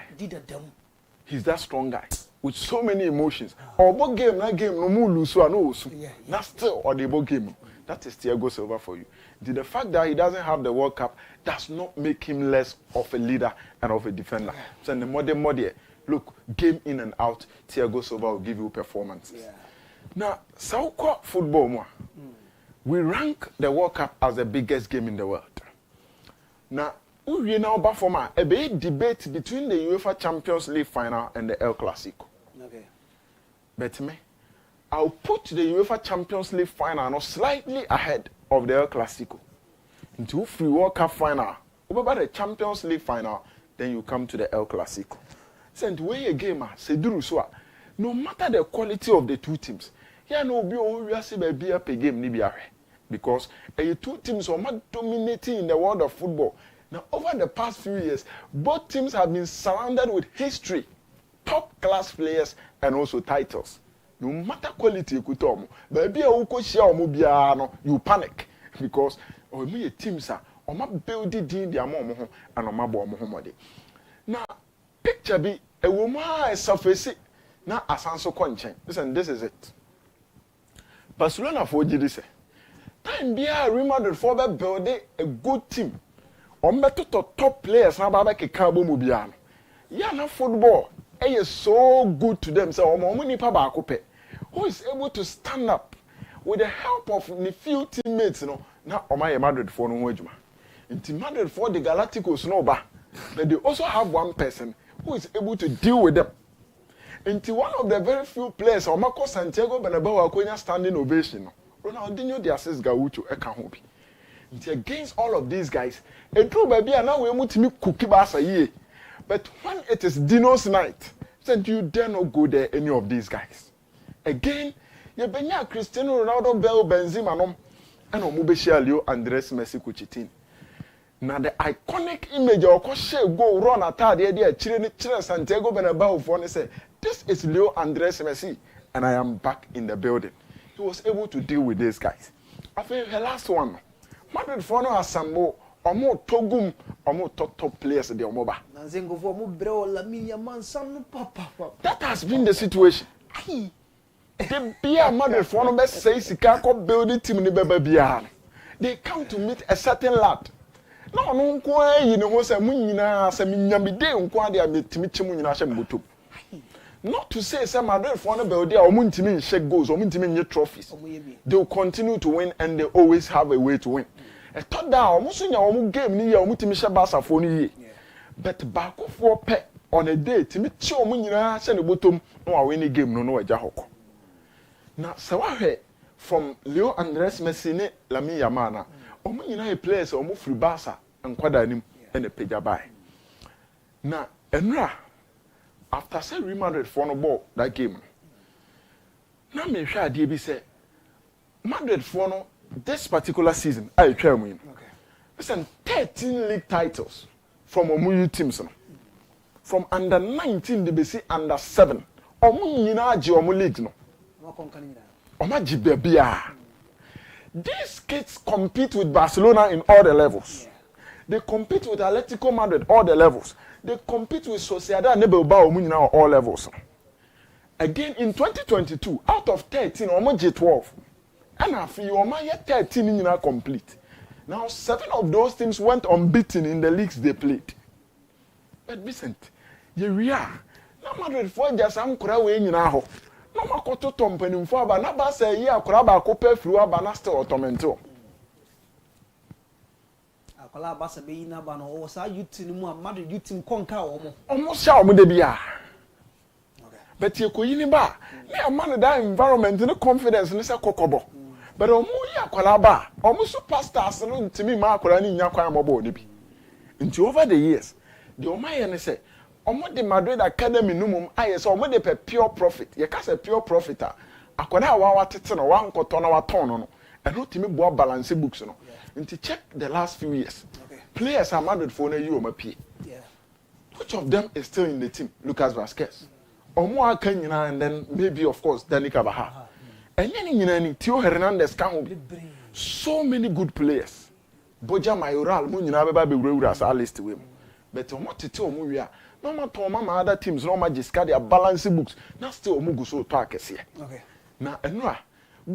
He's that strong guy with so many emotions. Obo game na game no mu lose so no osu. That's still Odebo game. That is Thiago Silva for you. The fact that he doesn't have the World Cup does not make him less of a leader and of a defender. So in the modern look, game in and out, Thiago Silva will give you performances. Now, Sauko football, we rank the World Cup as the biggest game in the world. Now, we now perform a big debate between the UEFA Champions League final and the El Clasico. Okay. But me, I'll put the UEFA Champions League final slightly ahead of the El Clasico. Into free World Cup final, over the Champions League final, then you come to the El Clasico. Send way a game, no matter the quality of the two teams, here no be always be a game nibiare because the two teams are not dominating in the world of football. Now, over the past few years, both teams have been surrounded with history, top class players, and also titles. No matter quality, you panic because teams are building their mom and now, picture be a woman surface na asanso konchen. Listen, this is it. Barcelona for this. Time be Real Madrid for building a good team. Better to top players na baba ke kabo mu bia no. Ya na football is so good to them say omo nipa ba akope. Who is able to stand up with the help of the few teammates no na Omaye Madrid for no adwuma. Inti Madrid for the Galacticos no ba. But they also have one person who is able to deal with them. Into one of the very few players, Omako Santiago Bernabeu Akonya standing ovation. Ronaldinho the assist Gaucho Ekahobi. Against all of these guys, a true baby and now we must me cookie basa ye. But when it is Dino's night, then you dare not go there any of these guys. Again, you benya Cristiano Ronaldo, Bell, Benzema, and Omubeshia Leo Andres Messi Kuchitin. Now the iconic image of Koshe go run at Chile Santiago Bernabeu for say, this is Leo Andres Messi, and I am back in the building. He was able to deal with these guys. I think the last one, Madrid for no Asambo, or more Togum, or more top players in the Omoba. That has been the situation. The beer Madrid for no best says he can't build the team in the baby. They come to meet a certain lad. No, you know, was a munina, some yamide, and quadia made Timichimunasha Mutu. Not to say some Madrid for no building or Muntimin shake goals or Muntimin trophies. They will continue to win and they always have a way to win. A thought that almost in your game near Mutimisha Basa for ye. But back for pet on a day, Timicho Munina, send a bottom, no any game, no Jahoko. Now, so I heard from Leo Andres Messine, Lami Yamana. Omo nyina players omo free Barca and kwada nim and a pejabai. Na enra after say Real Madrid for no ball that game. Na me hwa ade bi say Madrid for no this particular season I try win. Okay. Listen, 13 league titles from omo teams no. From under 19 they be see under 7. Omo nyina age omo league no. Omo jibe bia. These kids compete with Barcelona in all the levels. They compete with Atletico Madrid all the levels. They compete with Sociedad Nebelbao Munina all levels. Again in 2022, out of 13, Omo 12. And after you Omo 13 in complete. Now 7 of those teams went unbeaten in the leagues they played. But Vincent, we are. Na Madrid for just am kura we nyina ho. No makoto tompeni mfo aba na ba say ye akora ba kopa fru aba na still automento. Akola ba se be ina ba no o sa youth ni mu amado youth konka omo. Omo sha omo de bia. Okay. But ye koyi ni ba, na amano that environment no confidence ni se kokobo. But omo ye akola ba, omo superstars no ntimi ma akola ni nya kwan mobo de bi. Nti over the years, the omaye ne say omo de Madrid Academy numum aye so omo de pure profit. Ye ka say pure profiter. Akoda wa watete no wa nkoto na wa ton no. Eno timi bo balance books no. Nti check the last few years. Okay. Players are Madrid for na you o mapie. Yeah. Which of them is still in the team? Lucas Vasquez. Omo Akanyina and then maybe of course Danny Carvajal. And then Theo Hernandez can be so many good players. Boja Mayoral, Munina Baba Bewura as our list with. But Omo Tito Muya, no matter Mama other teams, no Magisca, their balancing books. Now still Muguso Tarkes here. Okay. Now Enra.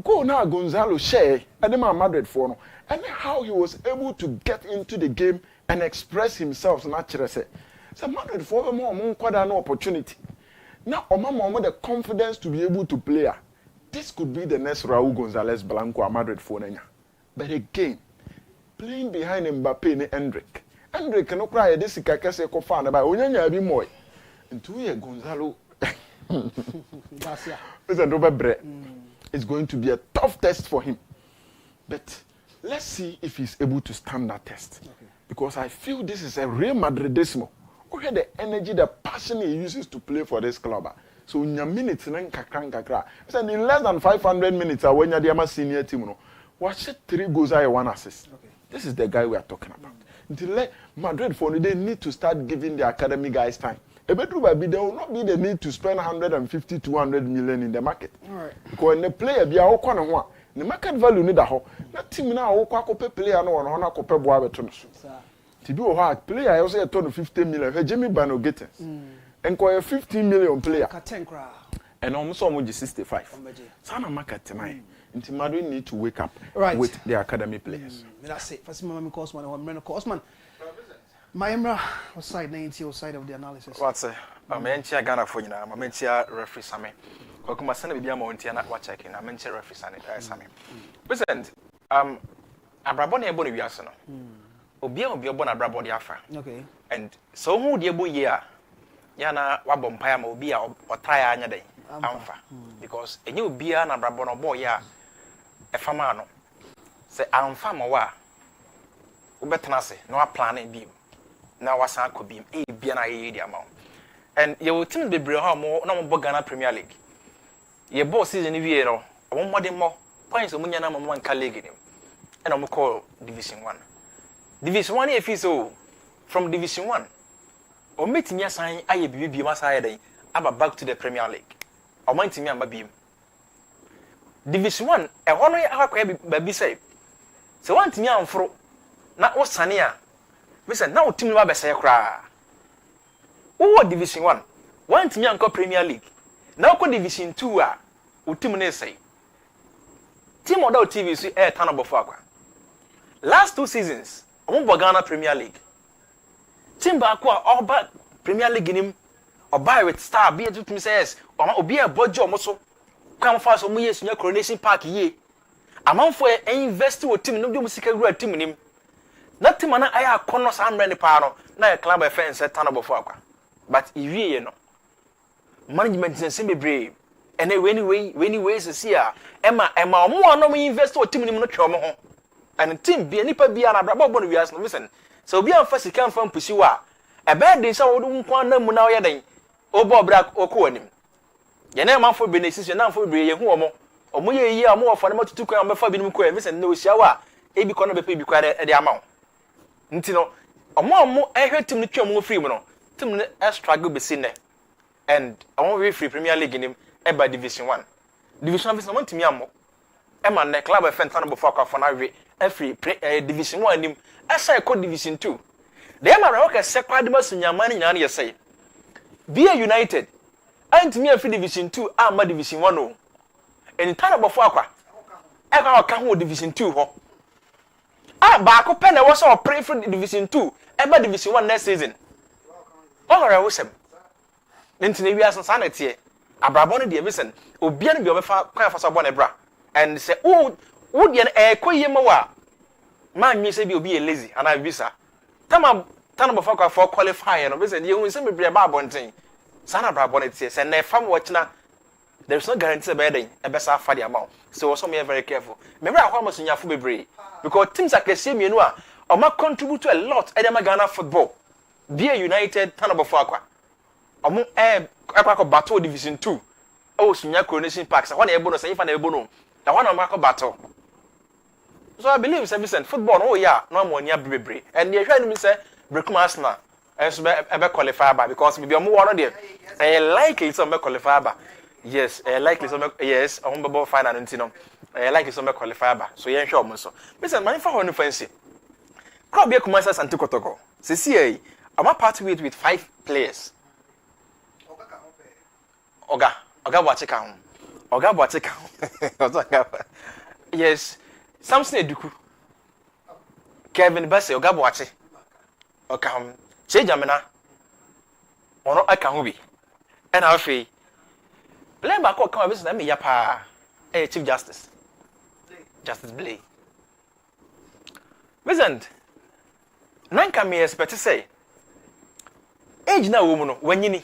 Go now Gonzalo Shea and the Madrid for no. And how he was able to get into the game and express himself naturally. So Madrid for more quite an opportunity. Now Omama the confidence to be able to play. This could be the next Raul Gonzalez Blanco at Madrid for Nenya. But again, playing behind Mbappe and Hendrick. Hendrick cannot cry this Kakase Kofana by Onyanya be more. And 2 years Gonzalo it's going to be a tough test for him. But let's see if he's able to stand that test. Okay. Because I feel this is a real Madridismo. Look at the energy, the passion he uses to play for this club. So in a minute, in less than 500 minutes, when you're the senior team, watch 3 goals, 1 assist. Okay. This is the guy we are talking about. Until Madrid, they need to start giving the academy guys time. There will not be the need to spend 150 to 200 million in the market. All right. Because when the player be a the market value need a ho. Not team now who kwakope player no one na kope boa beto so. To do hard player I also a ton of 50 million. Hey Jimmy Bano Gittins. And quite a 15 million player. And almost 65. Sana market tonight. Until Madrid need to wake up with the academy players. That's it. First Mama Cosman or Meno Cosman. My Emra was side 90 or side of the analysis. What's it? I'm Mentia Ghana for you now. I'm Mentia referee Sammy. Okuma send me be Montia not watch checking. I'm Mentia referee Sammy. Vincent, Abraboni Ebony Biasano. Obia Obiobon Abrabodi Afra. Okay. And so who dear boy year? Yana Wabompire Mobia or Taya Anya Day. Amfa. Because a new beer and Abrabono boy ya a famano. Say Amfa Mawa. Ubetanase, no planning beam. Now was a could be a BNI amount. And you will tell me the more no Ghana Premier League. Your boss is in the Viero, I want more points of Munyana one colleague. And I'm call Division 1. Division 1 if he's so from Division 1. Or meeting me a sign I be my side, I'm back to the Premier League. Or minding me and beam. Division 1, a 1 hour baby say. So one to me on fro, not was Sania. Listen, now team Wabba say cry. Oh, Division 1. One to me and Premier League. Now go Division 2 Utimune say. Team Odo TV see air Tanabo Fakwa. Last 2 seasons, Ghana Premier League. Team Bakwa all back Premier League in him, or buy with star be to me says, or be a bojo muscle. Come fast on years in your coronation park ye. Amount for invest to a team no music team in him. Not team I have corners and many paro, na a club offense at Tanabo Fakwa. But if you know. Management is semi brave. And when ways to see her, Emma, more no me invest or team in the and a team be any per be an abrabo we ask listen. So be a first come from Pusua. A bad day so wouldn't want them now yet. O Bob Black or Coanim. Your name for business, your name for Bray, who or more year more for them to come before being queer, and no shower, a be corner be quite at the amount. Until a more I heard Tim the more free, Tim a struggle be seen there. And I won't be free Premier League in him by Division 1. Division 1 is not to me. Emma and the club of Fentana before every Division 1 in him. As I call Division 2. The Emma Rock second the most in your money, and say, be a United. And to me, a free Division 2, I'm a Division 1. And in Tana before I can't Division 2. Back pen, I was all pray for Division 2, ever Division 1 next season. All right, awesome. Into the years and sanity, Abraboni de Vincent, Obian be over quite for someone bra, and say, oh, would you a quay man, you say you'll be lazy, and I visa. Tama Tanabafaka for qualifying, and visit you will send me a barbon thing. Sana Brabonnet says, and if I'm watching, there's no guarantee of bedding, a best for the amount. So also be very careful. Remember how much in your food be because teams like the same you know, or might contribute to a lot at Ghana football. Be a United Tanabafaka. Among a battle Division 2. Oh, senior coronation packs. I want a bonus if I never know. I want a market battle. So I believe Vincent football, oh yeah, no more near Bibri. And the enemy say, Breakmasna, so be qualify ba because maybe omo one there likely some be qualify ba yes likely some yes omo be final ntino likely some be qualify ba so yen hwe omo so Vincent man fa ho no fancy club be Kumasi Asante Kotoko see I'm part with 5 players Oga Boacheka yes Samson Eduku Kevin Bassey Oga Boache Okam Chejamena ono aka ho bi and afi play back o kan business na me ya pa Chief Justice Blay Vincent nanka me expect say age na wo mu no wanyini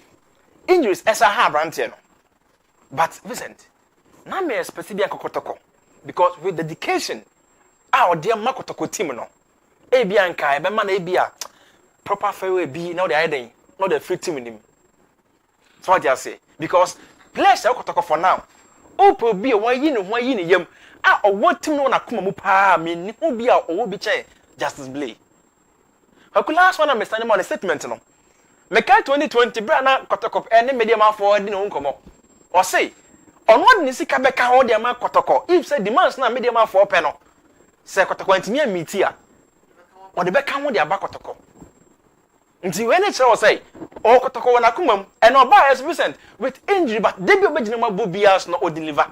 injuries esa ha brantie no but Vincent na me expect bia kokotoko because with dedication our dear makotoko team no e bia nka e be ma na e bia proper fairway be now the hiding not the free team in him so what you say because players kokotoko for now opo be one yi ni yam what team no na kuma mu pa me ni ho bia owo bi chen Justice Blay last one I'm standing on a statement no Meka 2020 bra na kotoko ene media man for di no nkomo o say onwo ni sika beka ho de ma kotoko if say demands na media man for pe no say kotoko antimi amiti a o de beka ho de aba kotoko nti we ne chere say o kotoko na kumam and oba as Vincent with injury but debi obegina ma bobias no o deliver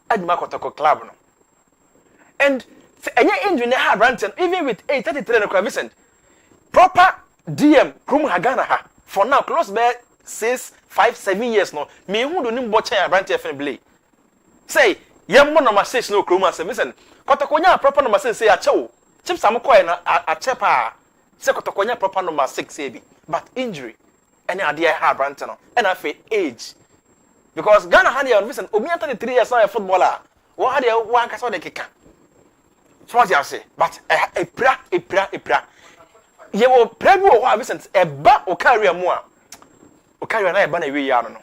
adima kotoko club no and any injury na hard ranten even with 833 no Vincent proper DM Krum Hagana ha for now close by 6, 5, 7 years no me hu do nim boche Branch FM Blay say yem mo number 6 no Krum as Vincent kotokonya proper number 6 say achewo chip sam koy na achepa say kotokonya proper number 6 say bi but injury any idea hard Branch no and afa age because Ghana had you Vincent obi 33 years now a footballer what had you one kasa de keka so what you say but epra ye wo prebu o Vincent eba o career mu a o career na eba na we ya no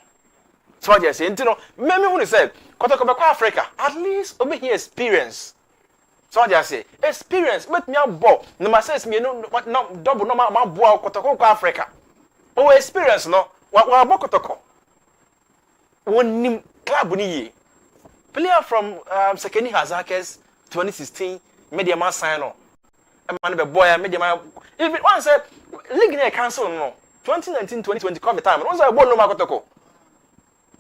so what you say ntino me hu say kotoko be kwa Africa at least obi here experience so what you say experience met me abo no ma says me no double no ma bo kotoko kwa Africa o experience no wa bo kotoko won club ni ye player from Sekeni Hazakes 2016 media man sign no man be boy media man even one say league na cancel no 2019-2020 COVID time one say ball no makotoko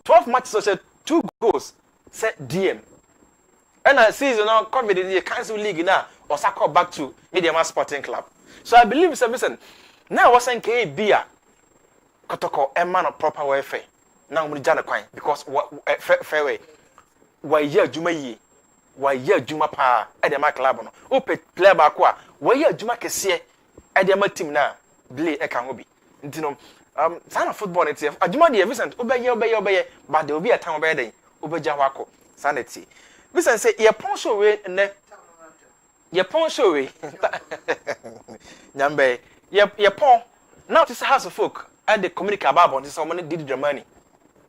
12 matches so say 2 goals say DM and a season now COVID the cancel league now or sako back to media man sporting club so I believe say listen now was saying ke bia kotoko e man proper way fair now we jana kwan because fair way why year juma yi why year juma pa e dem club no o player ba ko a why year juma kese e dem team na Blay e kan ho bi ntino sana football net adjuma de Vincent obeye but there will be a time obeye den obeja ho akọ sanity Vincent say ye pon show we ne ye pon show we nyambe ye pon now this house of folk and the communicate about this someone did the money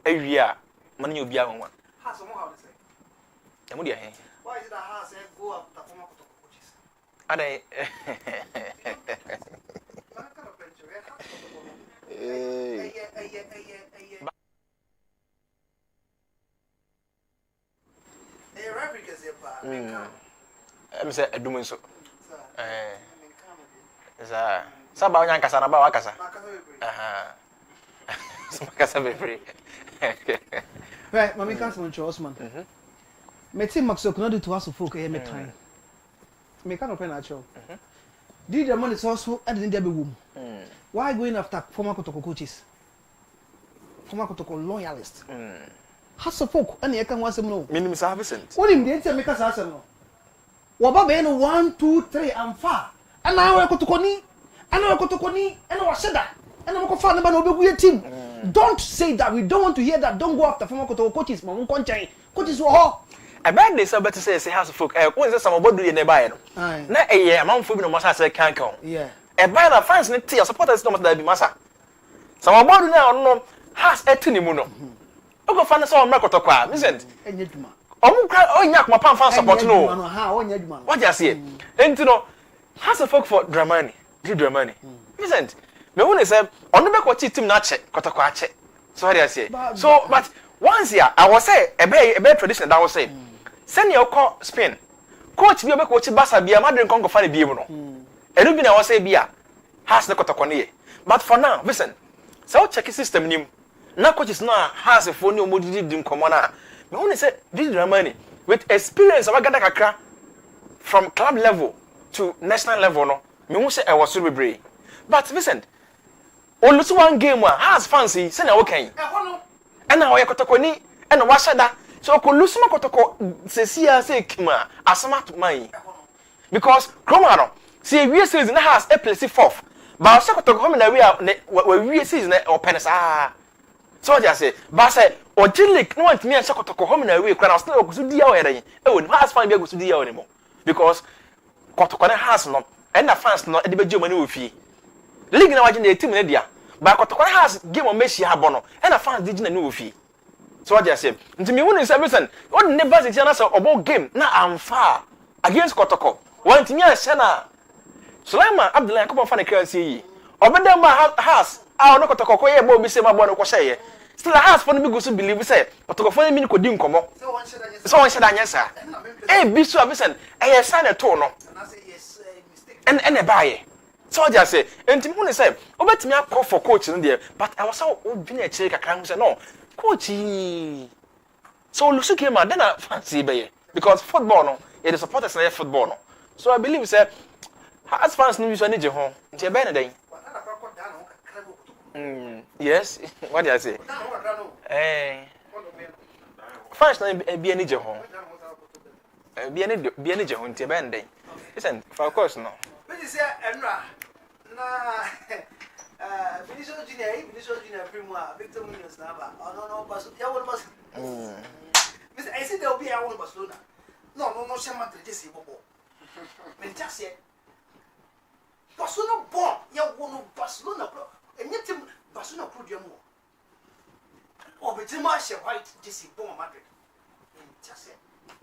awia money obi ahonwa house mo how to say emu de hen why is it that house go up to former coaches adai I'm say edumun so sa ba onyan kasa na ba wakasa makasa be free right mami kasa mon Osman me team Maxo kuna do to aso folk e me time me kan open na show did the money so and then there be wom why going after former Kotoko coaches former Kotoko loyalists hasa folk and e kan wasem no minimum Vincent wonim de enti me kasa asem no wo ba be no 1 2 3 and 4 and now Kotoko ni and wa sheda and we go find na obegu team don't say that we don't want to hear that don't go after former Kotoko coaches ma won konchan coaches wo ho a bad day so better say house folk when say some obodu ye na buy no na amanfo bi no masa say kan yeah e buy na fans ne tia supporters no masa bi masa some obodu na no has etini mu no o go fan say o Kotoko a Vincent enyeduma omu kra onya kuma pan fan support no ha onyeduma what you say enti no has folk for Dramani Vincent me who say ono be coach team na che kotoko ache sorry I say so but once here I was say a be tradition that was say send your call Spain coach bi be coach Barca bia Madrid kon go fa ne biem no enu bi na was say bia has ne kotoko ne but for now listen so check system nim na coaches na has a phone omodidi dim komo na me who say this Dramani with experience abagada kakra from club level to national level no me who say I was so bebre but listen only one game has fancy say na wo kan and now yakotokoni and washada so ko lusuma kotoko sesia say kima asama to man because Chroma no see we season has a place fourth but so kotoko home na we season open sa so what you say but say ojilik no want me and kotoko home na we kra na still go so dia o yeren e woni has fan be go so dia o mo because kotoko na has no and na fans no e de beje mani ofie league na waje na team na dia ba kotoko has game o meshi abono and na fans digina ni ofie so what you say nti me woni say listen what never say na say obo game na amfa against kotoko want me and na Sulaiman Abdullah ko fa na kra say yi obedem ba has no kotoko ko ye bo bi say ma bo no ko say still has for me go so believe say kotoko for me ni ko di nkomo so won sheda nyesa bi so listen e sign a to no and e baaye so what you say enti me say obetimi akọ for coach no there but I was so obin e chire kakra say no coach so lusu game then I fancy be because football no it is supporters na football no so I believe say as fans no use any je ho nti e be na den yes what do I say fans na be any je ho be any je ho nti e be na den listen of course no but you say enra na Vinicius Junior primo Victor Munoz na ba no Barcelona ya won Barcelona Mister I see there will be a won Barcelona no share Madrid just bobo men just say Barcelona bon ya won Barcelona bro enye team Barcelona pro dia mo o be team a share white just bon Madrid just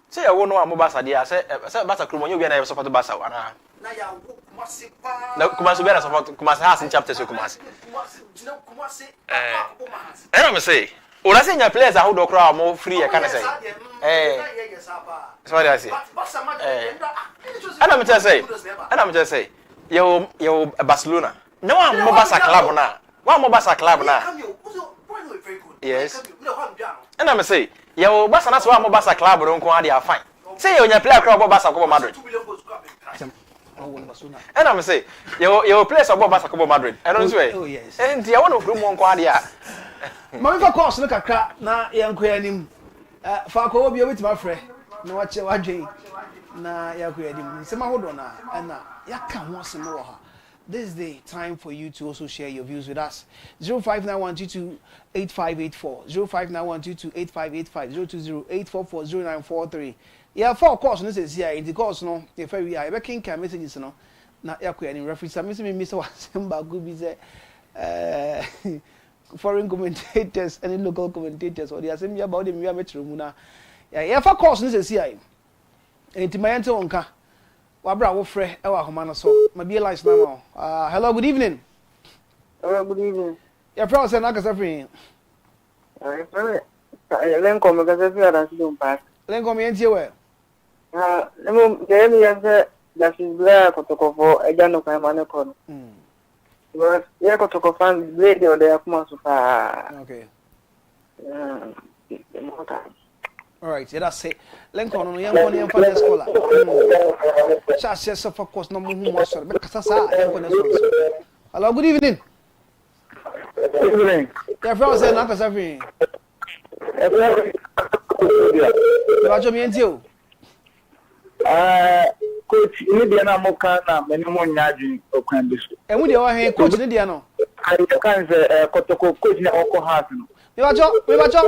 say ya won no am Barca dia say Barca kro mo nyo bia na support Barca ana na ya wo Kumasi na Kumasi bia na support Kumasi has in chapter so Kumasi and I'm say una say nya players how do crowd more free e can say so what I say and I'm just say yo Barcelona no one more Barca club na one more Barca club na yes and I'm say yo Barca na so one more Barca club don ko dey fine say yo nya player crowd Barca ko Madrid and I'm say your place about Barca Madrid I don't say oh yes and you want to bring one kwa dia ma fa course no kakra na yanko yanim fa ko obi obeti ma frɛ na wache wadwen na yanko yanim se ma hodo na yaka ho asem wo ha. This is the time for you to also share your views with us. 0591228584 0591228585 02084400943. Yeah, for course no say here in the course no if we are making messages no na yakwa any reference me so assemble go be say foreign commentators and local commentators or they are saying about them we are metro mu na yeah for course no say here enti mayante onka wabra wo frɛ e wa homa no so ma be live now. Hello, good evening. Hello, good evening. Yeah, friend say na ka safri. Lenko me ka safri ara si dum pass. Lenko me entie we. Nemo Jeremy yanse that is Blair Kotoko eja no kwa mane kono. But yeah Kotoko fan radio de akuma so far. Okay. All right, yeah, that's it. Lenko no yan kono yan fa the scholar. Chase so for course no mu hu mo so be kasa sa yan kono so. Hello, good evening. Good evening. Yeah, friend say na ka safri. Ba jo mi entie o. Coach, ni dia na moka na meni mo nyaadwi okwan bi so. Emu dia wa he coach ni dia no. I can say Kotoko coach na oko half no. Me ba jo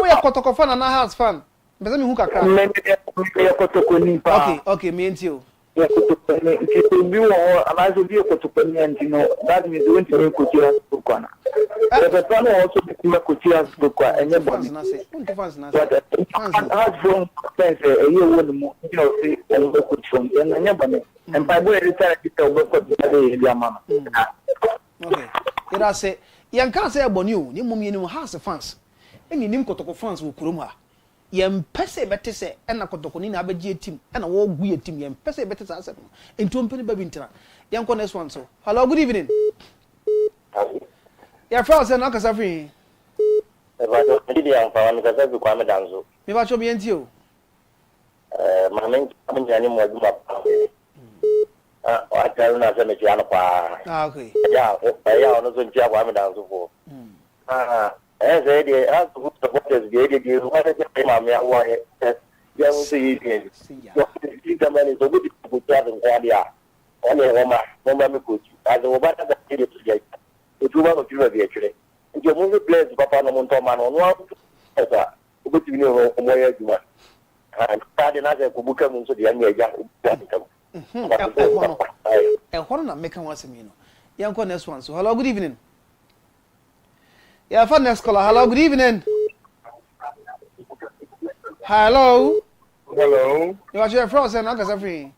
we Kotoko fan na house fan. Mbese mi hu kakra. Me Kotoko ni pa. Okay, me enti o. Yeah, Kotoko ni ki bi wo amazo bi Kotoko ni anti no. That means when to coach ya Kotoko. The plan also be coach ya Kotoko enye boni. Fans na say. Has from fans you know say coach from enye boni. And by the time you tell what the mama. Okay. Yɛda sɛ yɛnka sɛ ɛbɔ ne o ne mmom yɛnim house fans ɛne nim kɔtɔkɔ fans wɔ kurom ha yɛmpɛ sɛ ɛbɛte sɛ ɛna kɔtɔkɔ ne na abɛgye team ɛna wɔgu yɛ team yɛmpɛ sɛ ɛbɛte saa asɛm no nti ɔmpɛ ne ba bi ntena yɛnkɔ next one so hello good evening yɛfrɛ wo sɛ na akasa firi Ebacho ndidi ya mfawa mikasa bi kwa medanzo. Mebacho bienti o. Mama nyani mwajuma. Ataru na sema chiano kwa. Okay. Ya ono so ntia kwa medanzo fo. Saidi aku supporters di wana mama ya wa ya musi hivi. Kama ni so gudi kutaka kwa dia. Wale mama mikuchi. Azo obata da ile tujai. Utuba kujua vya chule. Ndio mungu players papa na muntu mano no asa ubuti bini omoya juma kade na ze kubuka munso de anya ja hono na meka wasemi no yanko next one so hello good evening yeah for next caller hello good evening hello you are your friend na kasa free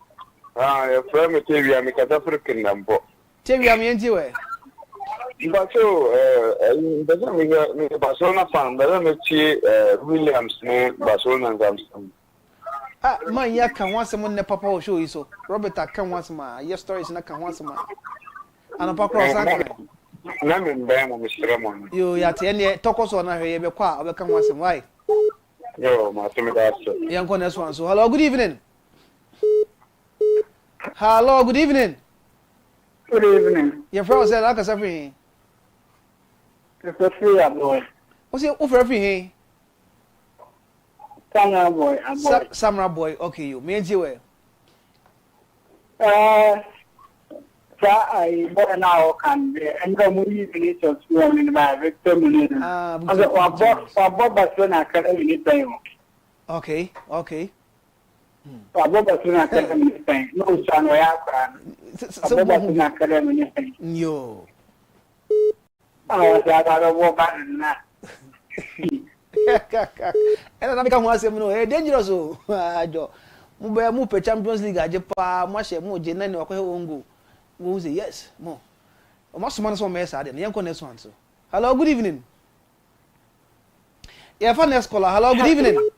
your friend me tevia me kasa free kinambo tevia me enti we Bacho, Barcelona fan, Williams ne Barcelona Zamsam. Man, ya can once someone ne papa will show you so. Robert, I can once my your stories na can once my. And a papa cross. Namin Bam, Mr. Ramon. You yet any talk us on a be quiet, I can once and why. Yo, my young one next one. So, hello, good evening. Hello, good evening. Good evening. Your friend said, I can say, it's a free boy. What's your offer every Samurai boy. Samurai boy, okay, you means you were. I bought now can be and the movie finish of school in my Victor Munir. I bought Barcelona Academy time. Okay. I bought Barcelona Academy time. No, son, I bought Barcelona Academy time. Yo. I walk back in that. And I become one say, no, dangerous. Joe. Mube Champions League, Ajepa, Mashe, Mo, Jenny, or Kongo. Go say yes, more. Most man so mess at the young next one. So, hello, good evening. Yeah, for next caller. Hello, good evening.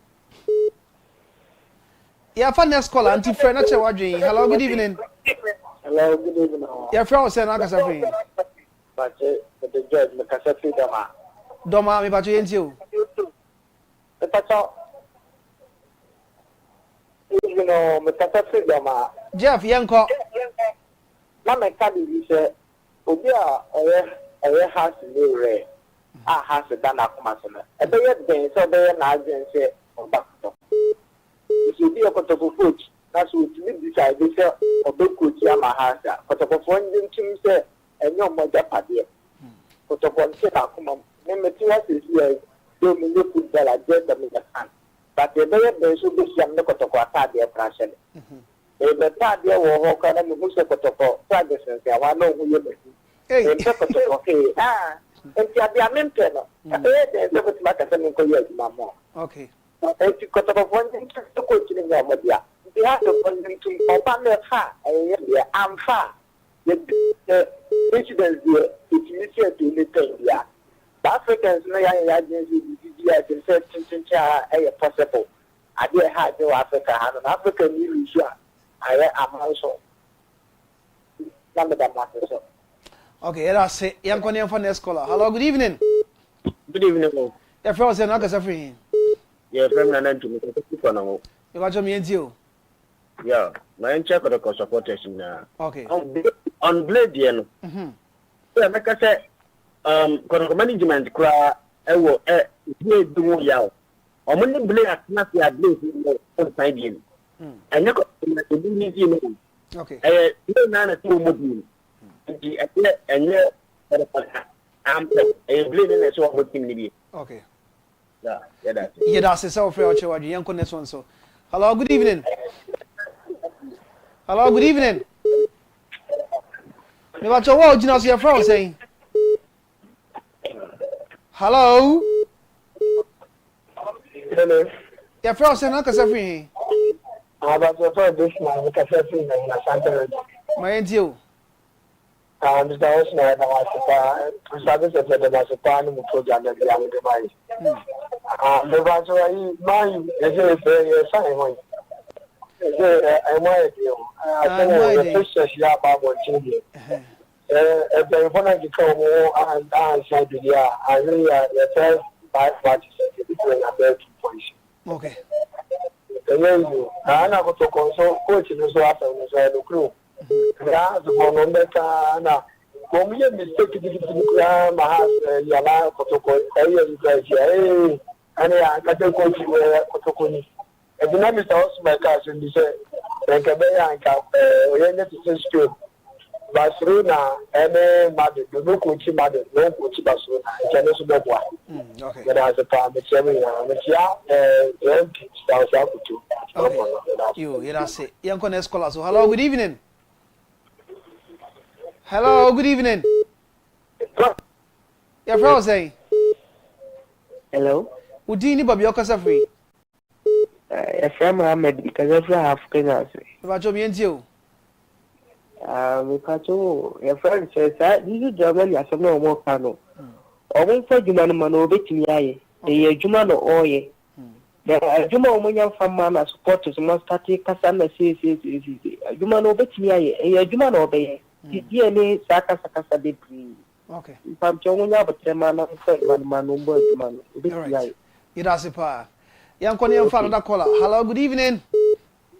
Yeah, for next caller. Auntie Furniture Wadring. Hello, good evening. Hello, good evening. Yeah, friend said, "I can but the judge, the Casafi Doma. Doma, me back to you. That's all. You know, Casafi Doma. Jeff, Yanko. Mama Kadi said, Obia, has no rare. I has a dana kumasana. A bear day, so they are not say, or back. It will be a potable food. That's what you decide. They say, or big coach Yama has that. But a phone didn't say, and no more Japadia. But upon Akuma, the materials is here, don't look good that I just a minute. But the bear day should be some look at the Quatadia pressure. The part there will walk on and move the protocol. Practice and say, I know who you are. Hey, and the mental. There's never to matter than Mamma. Okay. And you got up one thing to coach in your media. The art of one thing to open the far, and I'm far. The incidents here, it's easier to live here. The Africans know I can say something possible. I did have no Africa, and an African new I am also. Okay, that's it. Young Korean for next caller. Hello, good evening. Good evening. Your friend said, "I can free." Your friend and to me. You got me and you. Yeah, my check of the supporters now. Okay. On Blade, you know. Yeah, like I said, management cry. I will do yao. Or when the Blade at not your Blade on side you. And you got to do you. Okay. You know, two moving. And you I'm a bleeding as well with him. Okay. Yeah, that's it. Yeah, that's it. So, for your young next one. So, hello, good evening. Hello, good evening. Me watch your word, you know, your friend saying. Hello. Hello. Your friend saying, "I can free." About your friend, this man, we can say, "My auntie." My auntie. And there was no Mr. The Masapan who program that the device. The Vasway, mine, is a very sign. I might you. I think the pictures you have about changing. If they want to come and say, yeah, I really the first 5 matches between about 2 points. Okay. I go to console coach in the crew. Yeah, the one better. When we mistake to my house, Yala protocol, and I got the coach protocol. And the name is also my cousin, he said, like a bear and cap, Barcelona, and Madrid, no coach, Madrid, no coach, Barcelona, and also no one. Okay. But as a part, the chairman, you that's it. Young Escola. So, hello, good evening. Hello, good evening. Your friend saying, hello. Would you need Bobby Okasafri? A friend Mohammed, because every African. About your you. Because your friend says that this is Germany as no more canoe. Or when for Juman obey me, a Juman or ye. The Juma Omoyan from Mana supporters must start Cassandra says, Juman obey me, a Juman obey. DNA Saka de Pri. Okay. If I'm showing up a tremano, man, it has a pa. Young Connie and Father caller. Hello, good evening.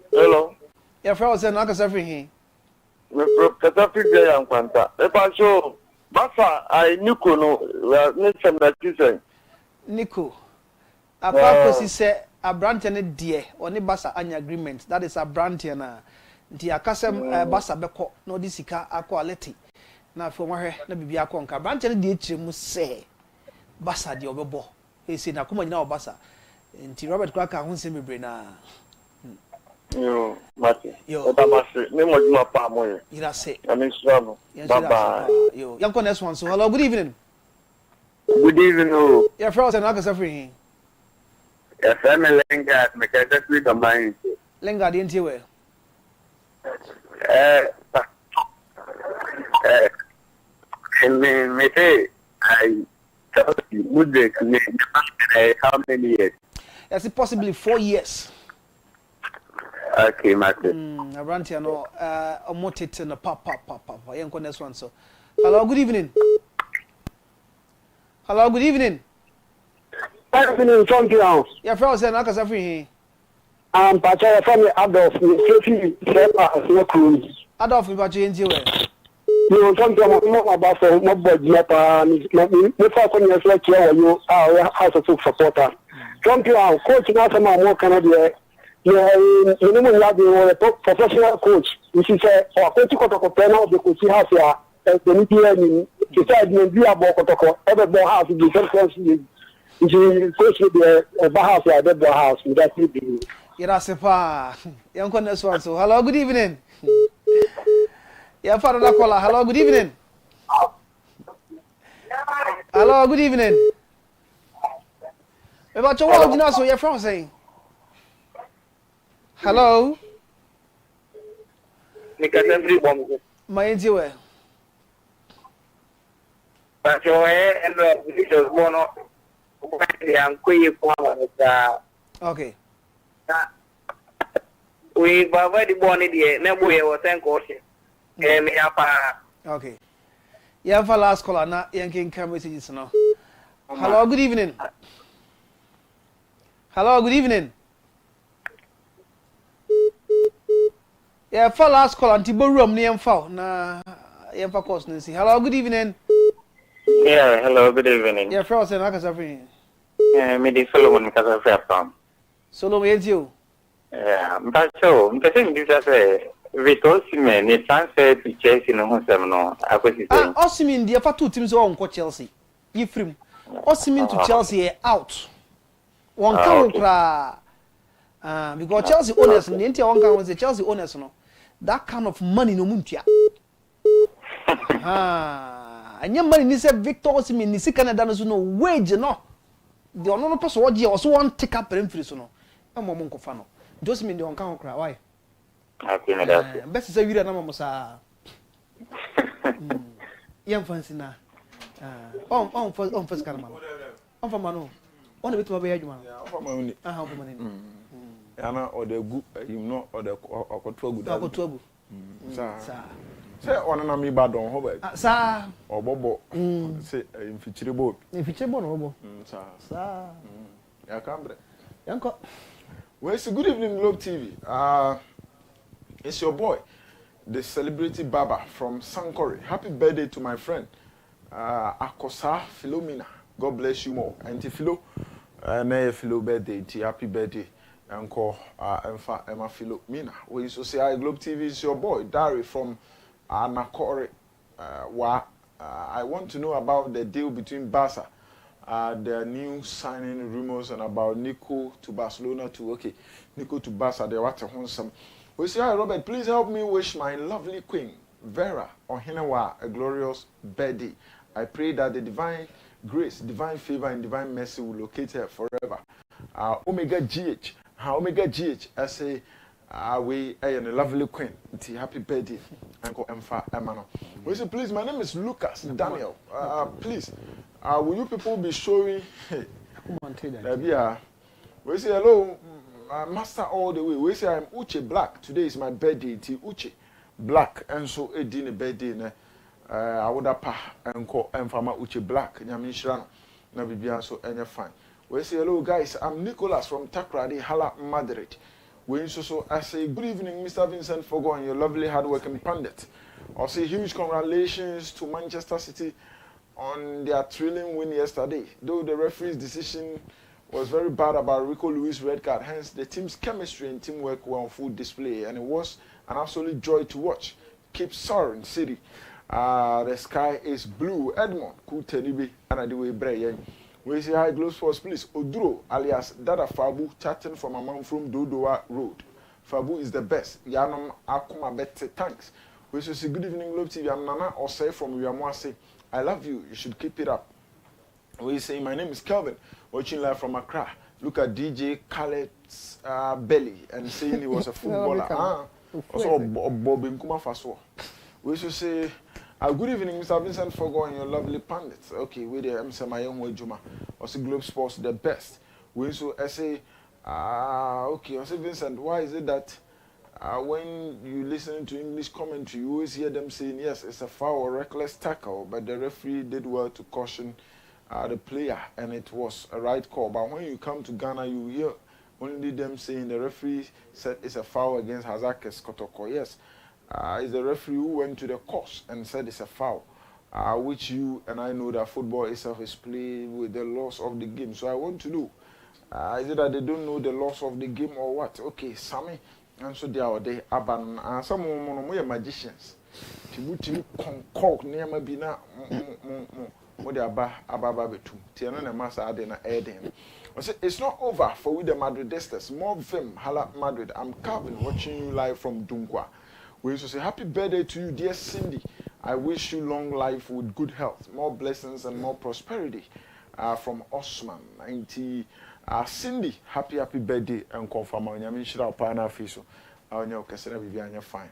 Hello. Your friend said, Knockers everything. Katafi and Quanta. If I show Basa, I Nico no, Nation that you say. Nico. A purpose said a branch and a dear, only Basa an agreement. That is a branch and a. Nti akasem basa beko no disika akwality na from where na bibia konka branch ne de echiremu se basa de obebo e se na kuma nyina obasa nti Robert Kwaka ho nsem bebre na yo mate yo tamase me mo juma pa mo ira se ami swano baba yo yanko next one so hello good evening oh your friend and akasa free ya family lenga me ka ta tweet on my lenga de ntie we me say I tell you would how many years? Yes, possibly 4 years. Okay, Martin. Around here no omotet no papa. Yanko next one so. Hello, good evening. Hello, good evening. Good evening, from the house. Your friend said Nakasa free. Pacha from Adolf, Sophie, Adolf, you got you into it. You want to know about for nobody, if I come here, like you are house of supporter. From your coach, not a more Canada. You have a professional coach, which is a coach of panel, the coach house here, the media, decide me, be a bokotoko, every ball house, the defense, the coach with the house, the house, that's it. Yerasepa. Yanko next one so. Hello, good evening. Yeah, Father Nakola. Hello, good evening. Hello, good evening. About your world, you know, so your friend saying. Hello. My interview. But your and the one of okay. We were very born in the never was thank caution. Okay. Yeah, for last caller, not yanking camera messages now. Hello, good evening. Hello, good evening. Yeah, for last caller, Antibo room near Fau. Na Yamfa course, Nancy. Hello, good evening. Yeah, hello, good evening. Yeah, Frost and Akasafri. Yeah, me the Solomon Casafam. Solomon, you. Yeah, but so, I'm saying this as a Vitosiman, it's transferred to Chelsea no seminar. I was saying, Ossimin, the other 2 teams are on Chelsea. Ifrim. Ossimin to Chelsea out. One count, because Chelsea owners, the entire one count was the Chelsea owners, no. That kind of money no muntia. And your money is a Victor Ossimin, Nisi Canada, no wage, no. The only person what you also want take up and free, so no. I'm a monk of fano. Just mean the one count cry. Why? I think that's best is a video, no, Yam fancy na. On first karma. On for manu. On bit of a man. For money. How for money. Yana or the good, you know, or the trouble. Sir. Say on an amiba don Hobart. Sir. Or Bobo. Say in Fichiribo. In Fichiribo. Sir. Yakambre. Yanko. Well, it's a good evening, Globe TV. It's your boy, the celebrity barber from Sankore. Happy birthday to my friend, Akosa Philomena. God bless you more. And Philo, Philo birthday, happy birthday. Uncle Emma Philomena. We used to say, Globe TV is your boy, Dari from Nakore. I want to know about the deal between Barca. The new signing rumors and about Nico to Barcelona to Nico to Barca. They want to hold some. We say, hi Robert, please help me wish my lovely queen Vera Ohenewa a glorious birthday. I pray that the divine grace, divine favor, and divine mercy will locate her forever. Omega GH, I say, we are a lovely queen. Happy birthday, Uncle Emfa Emano. We say, please, my name is Lucas Daniel. Please. Will you people be showing? We say hello, master all the way. We say I'm Uche Black. Today is my birthday. It's Uche Black, and so a dinner birthday. I would have and call Emfama Uche Black. Nyamishran, na bibia so any fine. We say hello, guys. I'm Nicholas from Takrady, Hala, Madrid. We so I say good evening, Mr. Vincent Forgor, and your lovely hardworking pundit. I say huge congratulations to Manchester City on their thrilling win yesterday. Though the referee's decision was very bad about Rico Lewis' red card, hence the team's chemistry and teamwork were on full display, and it was an absolute joy to watch. Keep soaring, City. The sky is blue. Edmond, Kutenibi, and Adiwe Breyen. We say hi, Globe Sports, please. Oduro, alias Dada Fabu, chatting from a man from Dodoa Road. Fabu is the best. Yanam Akuma Bete, thanks. We say good evening, Globe TV. I'm Nana Osei from Uyamwase. I love you. You should keep it up. We say, my name is Kelvin, watching live from Accra. Look at DJ Khaled's belly and saying he was a footballer. Also, Bob Nkuma Faso. We should say, good evening, Mr. Vincent Forgor and your lovely pundits. Okay, we there, Mr. Mayong Juma. Also, Globe Sports, the best. We should say, okay, I say, Vincent, why is it that when you listen to English commentary, you always hear them saying, yes, it's a foul or reckless tackle, but the referee did well to caution the player, and it was a right call. But when you come to Ghana, you hear only them saying the referee said it's a foul against Hazakes Kotoko. Yes, it's the referee who went to the course and said it's a foul, which you and I know that football itself is played with the laws of the game. So I want to know, is it that they don't know the laws of the game or what? Okay, Sammy. And so they are aban some more magicians. Tibuti concoct near Mabina what they are abababetum. Tiana Massa Adena Eden. It's not over for with the Madridistas. More Vim, Hala Madrid. I'm Calvin watching you live from Dunkwa. We used to say happy birthday to you, dear Cindy. I wish you long life with good health, more blessings and more prosperity. From Osman 90. Cindy, happy birthday and confirm on your mission of Pana Fiso. Our new Cassandra Vivian, fine.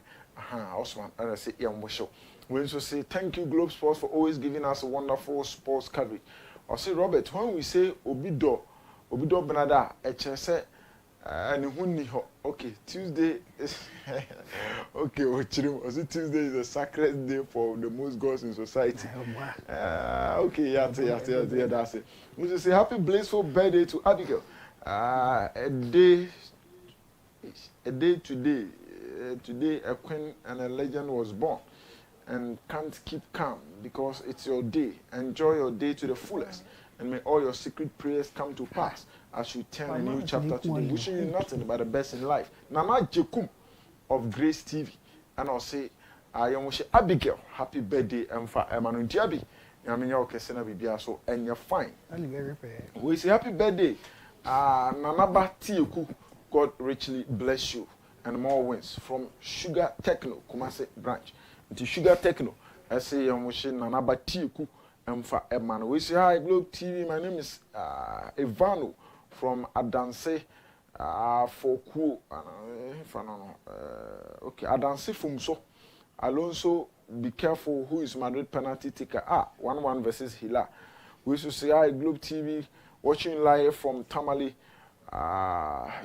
Osman, and I say, young show. We also say thank you, Globe Sports, for always giving us a wonderful sports coverage. I say, Robert, when we say Obido Benada, HSA, and okay, Tuesday is okay, was it Tuesday is a sacred day for the most girls in society? Okay, yeah, that's it. We just say happy blissful birthday to Abigail. A day today a queen and a legend was born, and can't keep calm because it's your day. Enjoy your day to the fullest, and may all your secret prayers come to pass as you turn a new chapter today. Wishing you nothing but the best in life. Nana Jekum of Grace TV, and I'll say, I wish Abigail happy birthday and for Emmanuel Diaby. I mean, you're okay, so and you're fine. We say happy birthday, Nanaba Tioku. God richly bless you and more wins from Sugar Techno Kumasi branch. Into Sugar Techno, I say I'm wishing Nanaba Tioku and for Emmanuel. We say hi Globe TV. My name is Ivano from Adanse Foku. Okay, Adanse Fumso Alonso be careful who is Madrid penalty taker. 1-1 versus Hila. We should say, Globe TV, watching live from Tamale.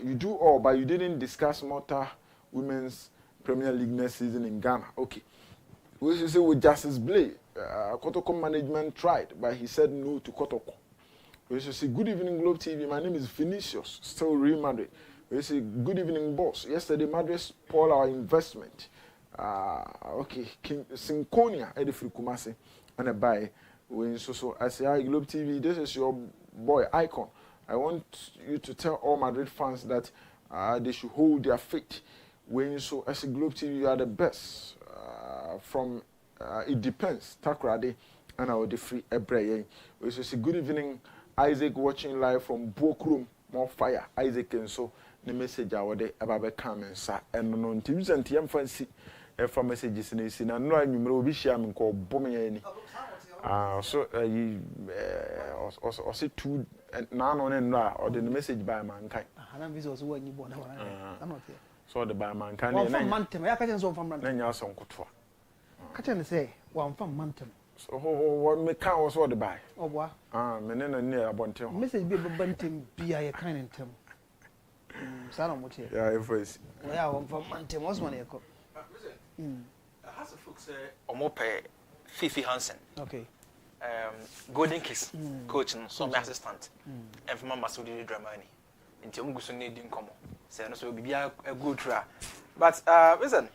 You do all, but you didn't discuss Malta Women's Premier League next season in Ghana. Okay. We should say with Justice Blay, Kotoko management tried, but he said no to Kotoko. We should say, good evening, Globe TV. My name is Vinicius, still Real Madrid. We say, good evening, boss. Yesterday, Madrid spoiled our investment. Okay, King Synconia, Edifri Kumasi, and a buy. So I say, Globe TV, this is your boy, Icon. I want you to tell all Madrid fans that they should hold their faith. So I say, Globe TV, you are the best. From it depends, Takrade, and I will free Ebreye. We say, good evening, Isaac, watching live from Bokrum, more fire. Isaac, and so the message I would about comment, sir, and non teams and TM fancy from messages in this. And I know I'm will be sharing called bombing. So you also see 2 9 on and or the message by mankind. I'm not here. So the by mankind, and I can't so from Rania Son Couture. Can't say, one from Mountain. So what me count was what the buy? Oh, what? Menena near Bontel. Mrs. Bibb Bunting be a kind in Tim. Salam, what here? Yeah, if it's. Well, one from Mountain was one echo. Has a folks or more pay Fifi Hansen. Okay. Golden Kiss, coach and some assistant. And from Masudi Dramani. Until Mugusuni didn't come. So no be a good try. But listen,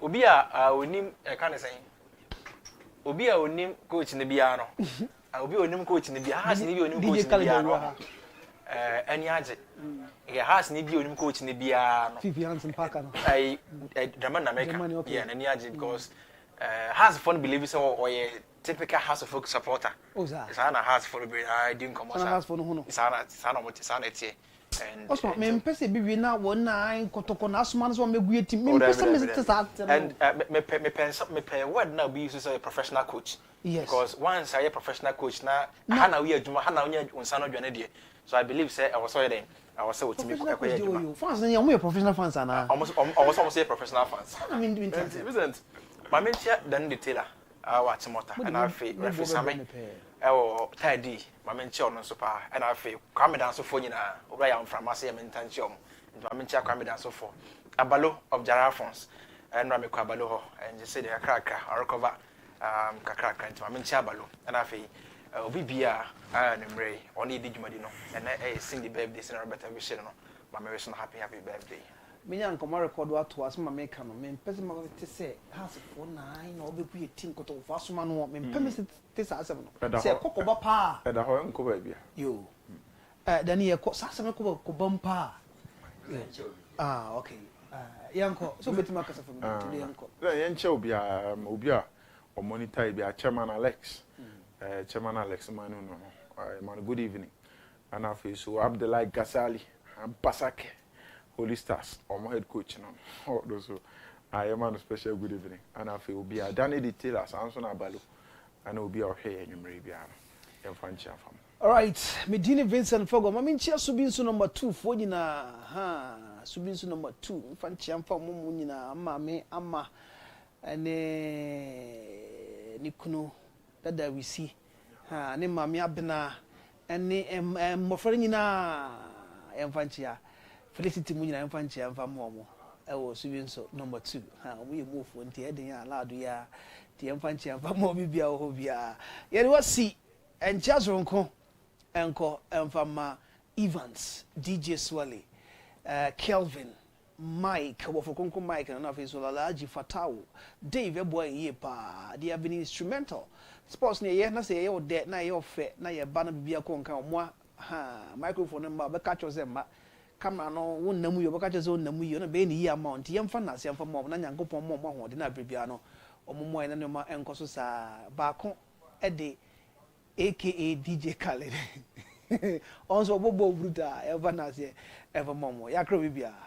Obia we name a kind of saying. Obia we name coach in the piano. I will be a name coach in the piano. Has any new coach in the piano. Any agent. He has any new coach in the piano. Fifians and Parker. I Draman America. Yeah, any agent because has fun believe so or a typical House of Folk supporter. Oh, it's Anna has for the I didn't come on. It's Anna what is Anna. And also, me pese bibi na wona nkotoko na asoma no so me gu etim me pese me start and me pay word now be used as a professional coach. Yes. Because once I a professional coach na hana we adwuma hana onya unsano dwane de. So I believe say I was so then I was so with me kokoya adwuma. Fans na you professional fans ana. Almost say professional fans. I mean Vincent. My mentia dan the tailor. Watch Mota and I feel referee oh tidy my mention on super and I feel come down so for you now or I am from Masia Mentantium and my mentia come down so for Abalo of Jarafons and Rami Cabalo and just say the cracker or recover cracker into my mentia balo and I feel Bibia and Ray only did Madino and I sing the baby this in a better vision. My Mary so happy birthday. Me yan come record what to as my make no me pese ma te say has for 9 no be ku team ko to fa so ma no me pese te sa asem no say kokoba pa e da ho enko ba bia yo dan ye ko sa asem ko bam pa okay yanko so betima kasa for me to yanko then yanche obi a o monitor bia chairman Alex chairman Alex manu no man good evening and afi so Abdullah Gasali Basake Holy Stars or my head coach no so I am on a special good evening and I feel be a Danny detailers answer na balo and will be our hair in Arabia and French fam. All right, Medini Vincent Forgor mami chia subinsu number 2 for nyina subinsu number 2 French fam mu nyina ama ene nikunu dada we see ne mami abena ene mofre nyina emfanchia Felicity Munina and Fanchi and Famomo. I was so number 2. We move on to heading allowed ya the Fanchi and Famomi Bia Hobia. Yet was see and Jazz Ronco and from Evans, DJ Swally, Kelvin, Mike, Wafokonko Mike, and of his Olaji Fatau, Dave, boy, yepa, they have been instrumental. Sports near Yana say, oh, dead, na your fet, na your banner be a conca, moi, microphone number, but catch us them. Camera no won namu yo baka chezo namu yo na be ni ya amount yem fa na se am fa mo na nyankopon mo ho de na brebia no omomo ene no ma enkoso sa ba ko e de aka DJ Khaled also bobo bruta e va na se e va momo ya kro bibia